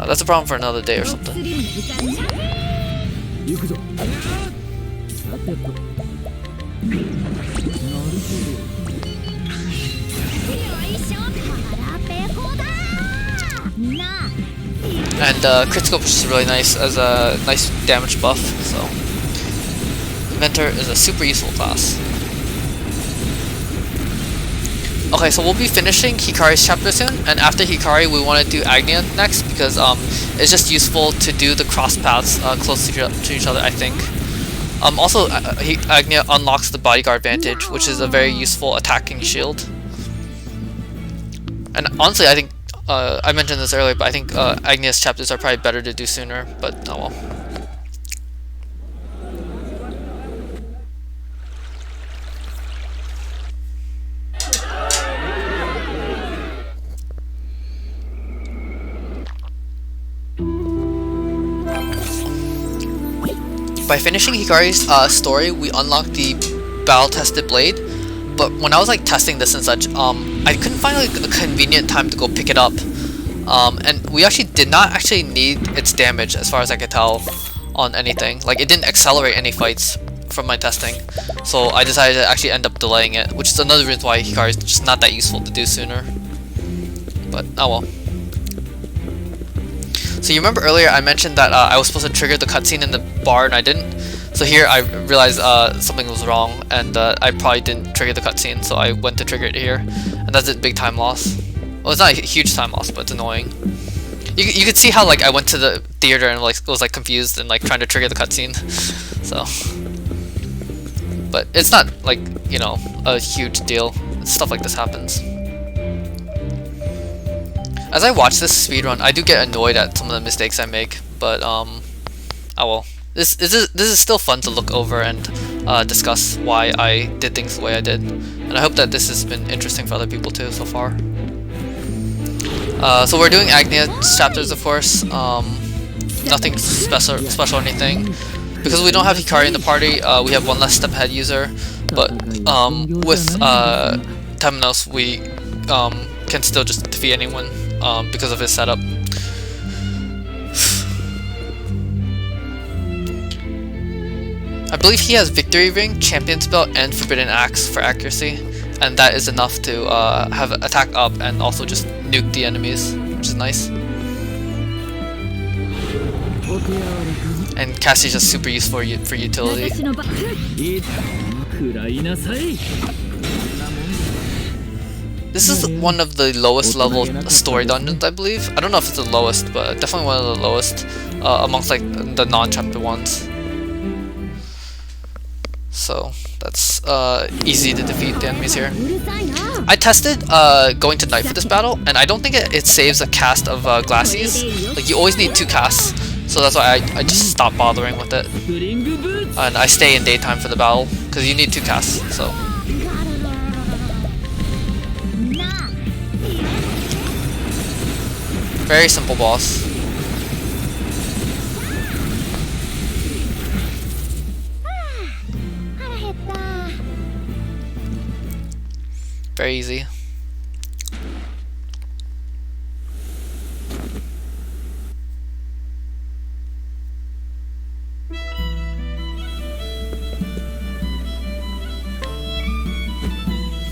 that's a problem for another day or something. And crit scope is really nice as a nice damage buff, so Mentor is a super useful class. Okay, so we'll be finishing Hikari's chapter soon, and after Hikari we want to do Agnia next, because it's just useful to do the cross paths close to each other, I think. Also, Agnia unlocks the bodyguard advantage, which is a very useful attacking shield. And honestly, I think I mentioned this earlier, but I think Agnia's chapters are probably better to do sooner, but oh well. By finishing Hikari's story, we unlocked the battle-tested blade, but when I was like testing this and such, I couldn't find like a convenient time to go pick it up, and we actually did not actually need its damage as far as I could tell on anything. Like, it didn't accelerate any fights from my testing, so I decided to actually end up delaying it, which is another reason why Hikari is just not that useful to do sooner. But oh well. So you remember earlier I mentioned that I was supposed to trigger the cutscene in the bar and I didn't. So here I realized something was wrong, and I probably didn't trigger the cutscene, so I went to trigger it here, and that's a big time loss. Well, it's not a huge time loss, but it's annoying. You could see how like I went to the theater and like was like confused and like trying to trigger the cutscene. So, but it's not like, you know, a huge deal. Stuff like this happens. As I watch this speedrun, I do get annoyed at some of the mistakes I make, but oh well. This is still fun to look over and discuss why I did things the way I did, and I hope that this has been interesting for other people too so far. So we're doing Agnia chapters, of course. Nothing special or anything. Because we don't have Hikari in the party, we have one less step ahead user, but with Temenos we can still just defeat anyone because of his setup. I believe he has Victory Ring, Champion's Belt, and Forbidden Axe for accuracy, and that is enough to have attack up and also just nuke the enemies, which is nice. And Cassie's just super useful for utility. This is one of the lowest level story dungeons, I believe. I don't know if it's the lowest, but definitely one of the lowest amongst like the non-chapter ones. So that's easy to defeat the enemies here. I tested going to Night for this battle, and I don't think it saves a cast of Glassies. Like you always need 2 casts, so that's why I just stopped bothering with it. And I stay in daytime for the battle because you need 2 casts. So. Very simple boss. Very easy.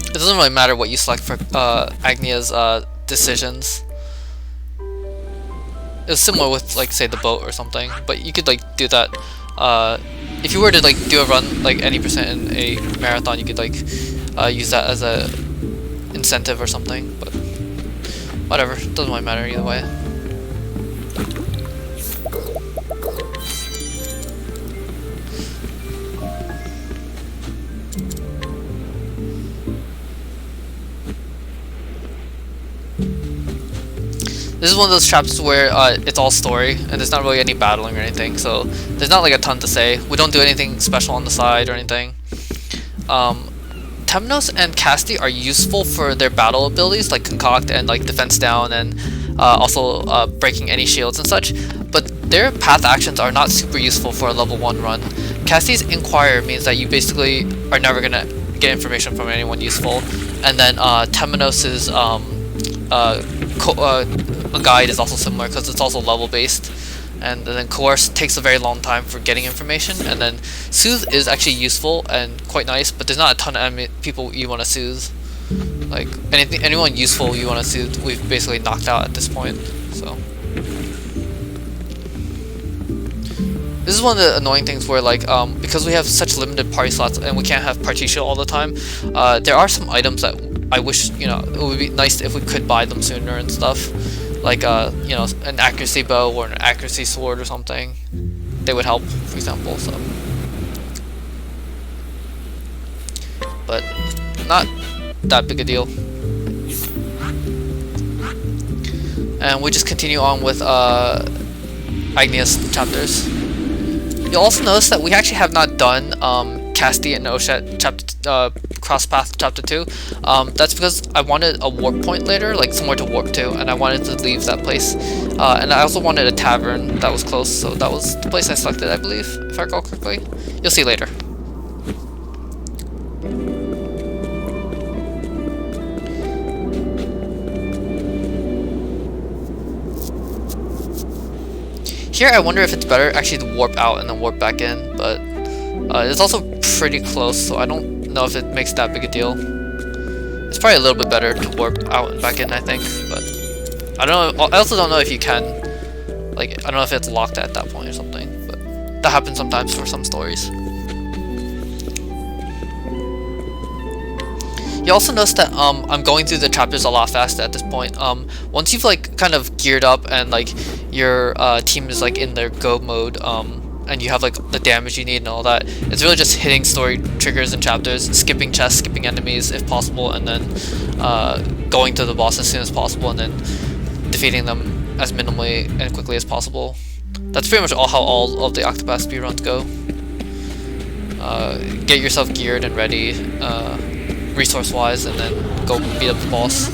It doesn't really matter what you select for Agnia's decisions. It was similar with like say the boat or something, but you could like do that if you were to like do a run like any percent in a marathon, you could like use that as a incentive or something, but whatever, doesn't really matter either way. This is one of those chapters where it's all story, and there's not really any battling or anything, so there's not like a ton to say. We don't do anything special on the side or anything. Temnos and Casti are useful for their battle abilities, like Concoct and like Defense Down, and also breaking any shields and such, but their path actions are not super useful for a level 1 run. Casti's Inquire means that you basically are never gonna get information from anyone useful, and then Temnos's guide is also similar because it's also level based, and then Coerce takes a very long time for getting information, and then Soothe is actually useful and quite nice, but there's not a ton of people you want to soothe. Like anyone useful you want to soothe, we've basically knocked out at this point. So this is one of the annoying things where like because we have such limited party slots and we can't have Partitia all the time, there are some items that I wish, you know, it would be nice if we could buy them sooner and stuff. Like, you know, an accuracy bow or an accuracy sword or something. They would help, for example, so. But, not that big a deal. And we just continue on with Agnia's chapters. You'll also notice that we actually have not done Casti and Oshet Crosspath chapter 2. That's because I wanted a warp point later, like somewhere to warp to, and I wanted to leave that place. And I also wanted a tavern that was close, so that was the place I selected, I believe, if I recall correctly. You'll see later. Here I wonder if it's better actually to warp out and then warp back in, but it's also pretty close, so I don't know if it makes that big a deal. It's probably a little bit better to warp out and back in, I think, but I don't know. I also don't know if you can, like, I don't know if it's locked at that point or something, but that happens sometimes for some stories. You also notice that I'm going through the chapters a lot faster at this point. Once you've like kind of geared up and like your team is like in their go mode, and you have like the damage you need and all that, it's really just hitting story triggers and chapters, skipping chests, skipping enemies if possible, and then going to the boss as soon as possible, and then defeating them as minimally and quickly as possible. That's pretty much how all of the Octopath speedruns go. Get yourself geared and ready, resource-wise, and then go beat up the boss.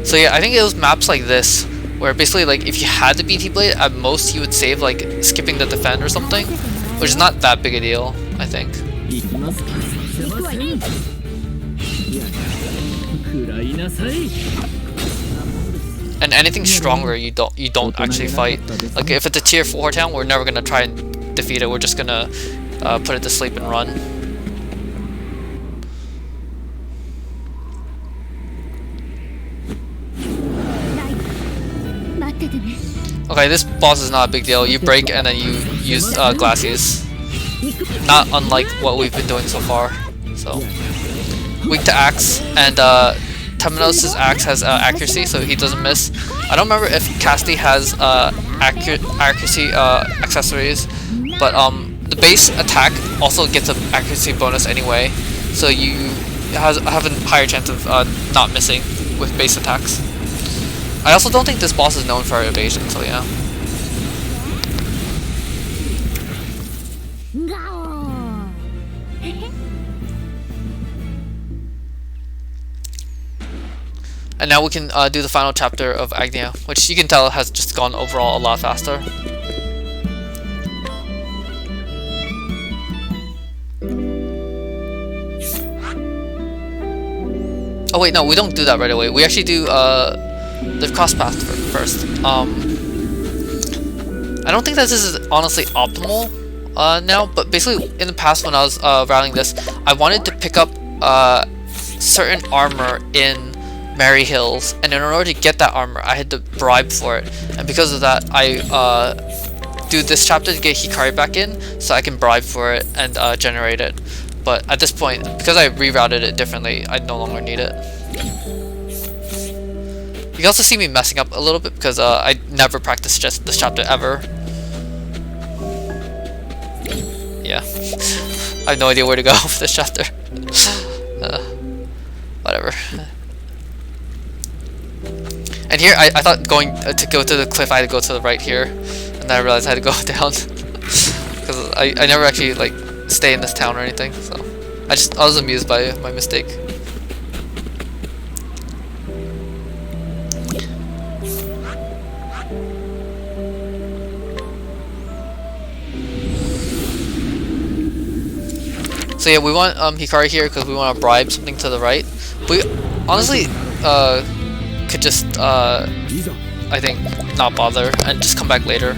So yeah, I think it was maps like this where basically like if you had the BT blade, at most you would save like skipping the defend or something, which is not that big a deal, I think. And anything stronger, you don't actually fight. Like if it's a tier 4 town, we're never gonna try and defeat it. We're just gonna put it to sleep and run. Okay, this boss is not a big deal. You break and then you use glassies. Not unlike what we've been doing so far. So weak to axe, and Temenos' axe has accuracy, so he doesn't miss. I don't remember if Casti has accuracy accessories, but the base attack also gets an accuracy bonus anyway, so you have a higher chance of not missing with base attacks. I also don't think this boss is known for evasion, so yeah. And now we can do the final chapter of Agnia, which you can tell has just gone overall a lot faster. Oh wait, no, we don't do that right away. We actually do the cross path first. I don't think that this is honestly optimal now, but basically in the past when I was routing this, I wanted to pick up certain armor in Mary Hills, and in order to get that armor I had to bribe for it, and because of that I do this chapter to get Hikari back in so I can bribe for it and generate it. But at this point, because I rerouted it differently, I no longer need it. You can also see me messing up a little bit because I never practiced just this chapter ever. Yeah, I have no idea where to go with this chapter. Whatever. And here, I thought going to go to the cliff, I had to go to the right here, and then I realized I had to go down because I never actually like stay in this town or anything. So I was amused by my mistake. So yeah, we want Hikari here because we want to bribe something to the right. We honestly could just I think not bother and just come back later.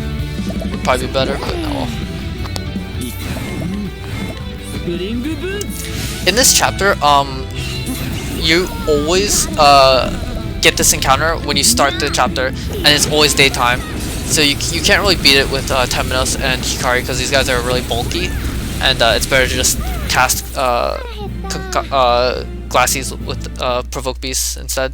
Would probably be better, but no. In this chapter, you always get this encounter when you start the chapter, and it's always daytime. So you can't really beat it with Temenos and Hikari because these guys are really bulky, and it's better to just cast glassies with provoke beasts instead.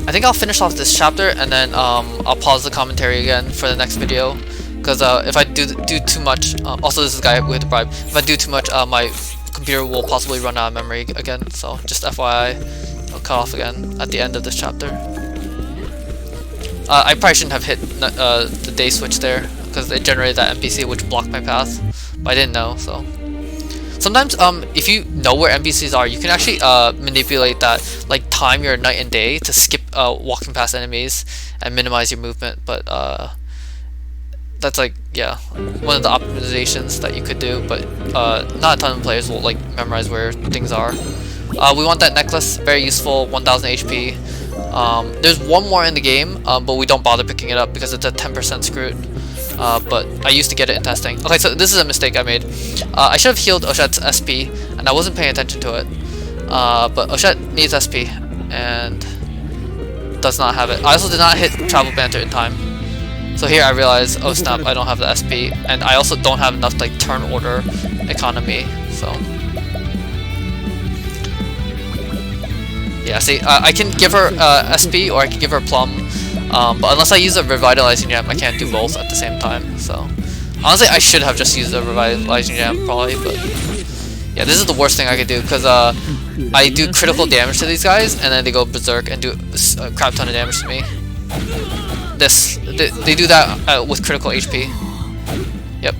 I think I'll finish off this chapter and then I'll pause the commentary again for the next video, because if I do too much, also this is the guy with the bribe, if I do too much my computer will possibly run out of memory again, so just FYI, I'll cut off again at the end of this chapter. I probably shouldn't have hit the day switch there, because it generated that NPC which blocked my path, but I didn't know, so. Sometimes, if you know where NPCs are, you can actually manipulate that, like time your night and day to skip walking past enemies and minimize your movement, but that's like, yeah, one of the optimizations that you could do, but not a ton of players will like memorize where things are. We want that necklace, very useful, 1000 HP. There's one more in the game, but we don't bother picking it up because it's at 10% screwed. But I used to get it in testing. Okay, so this is a mistake I made. I should have healed Oshet's SP, and I wasn't paying attention to it. But Oshet needs SP, and does not have it. I also did not hit Travel Banter in time. So here I realize, oh snap, I don't have the SP, and I also don't have enough like turn order economy, so. Yeah, see, I can give her SP or I can give her Plum, but unless I use a Revitalizing Gem, I can't do both at the same time, so. Honestly, I should have just used a Revitalizing Gem, probably, but. Yeah, this is the worst thing I could do, because I do critical damage to these guys, and then they go berserk and do a crap ton of damage to me. They do that with critical HP. Yep.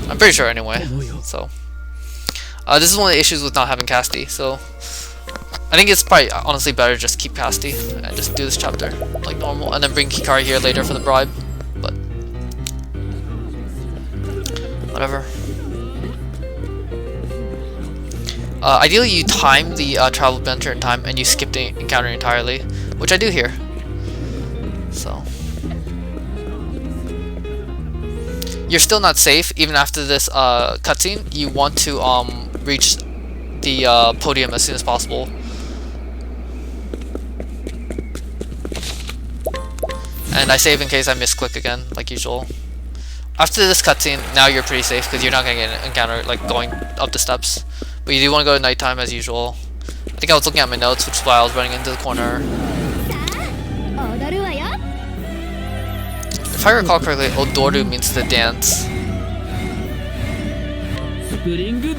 I'm pretty sure anyway, so. This is one of the issues with not having Casti, so. I think it's probably honestly better just keep Casti and just do this chapter like normal, and then bring Hikari here later for the bribe. But whatever. Ideally, you time the travel adventure in time, and you skip the encounter entirely, which I do here. So you're still not safe even after this cutscene. You want to reach the podium as soon as possible. And I save in case I misclick again, like usual. After this cutscene, now you're pretty safe because you're not gonna get an encounter like going up the steps. But you do want to go to nighttime as usual. I think I was looking at my notes, which is why I was running into the corner. If I recall correctly, Odoru means to dance.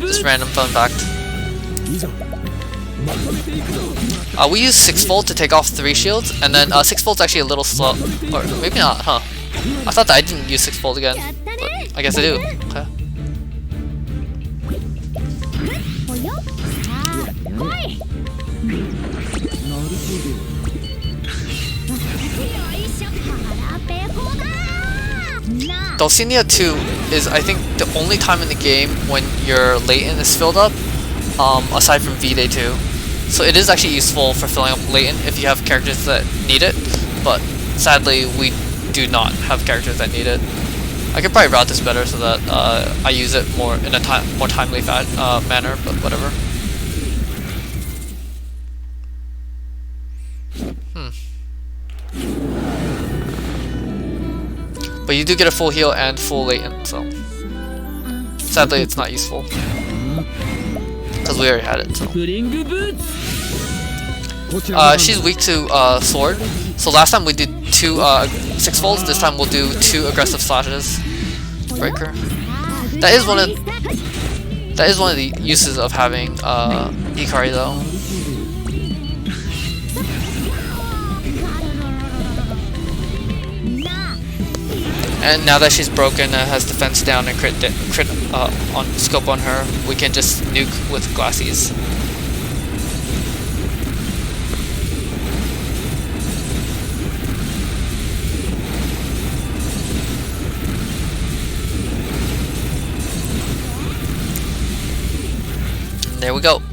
Just random fun fact. We use 6 volt to take off 3 shields, and then 6 volt's actually a little slow. Or maybe not, huh? I thought that I didn't use 6 volt again, but I guess I do. Okay. Dulcinea 2 is, I think, the only time in the game when your latent is filled up, aside from V-Day 2. So it is actually useful for filling up latent if you have characters that need it, but sadly we do not have characters that need it. I could probably route this better so that I use it more in a more timely manner, but whatever. But you do get a full heal and full latent, so sadly it's not useful because we already had it. So she's weak to sword. So last time we did 2 6 volts. This time we'll do 2 aggressive slashes. Breaker. That is one of the uses of having Hikari though. And now that she's broken and has defense down and crit on scope on her, we can just nuke with glassies. And there we go.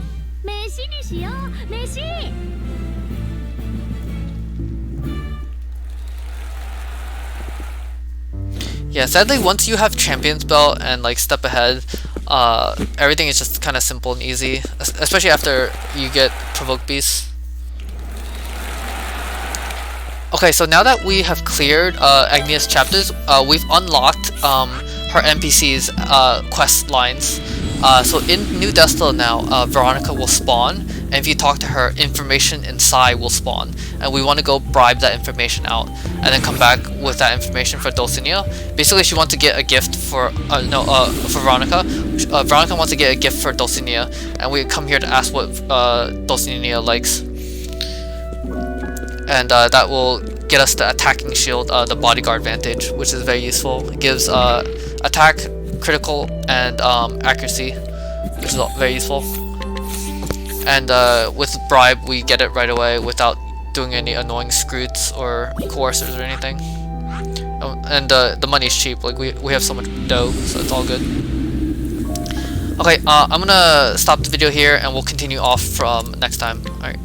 Yeah, sadly, once you have Champion's Belt and like step ahead, everything is just kind of simple and easy, especially after you get Provoked Beast. Okay, so now that we have cleared Agnia's chapters, we've unlocked her NPC's quest lines. So in New Destal now, Veronica will spawn, and if you talk to her, information inside will spawn, and we want to go bribe that information out, and then come back with that information for Dulcinea. Basically, she wants to get a gift for for Veronica. Veronica wants to get a gift for Dulcinea, and we come here to ask what Dulcinea likes, and that will get us the attacking shield, the bodyguard vantage, which is very useful. It gives attack, critical, and accuracy, which is very useful. And with bribe, we get it right away without doing any annoying scroots or coercers or anything. And the money's cheap. Like we have so much dough, so it's all good. Okay, I'm gonna stop the video here, and we'll continue off from next time. All right.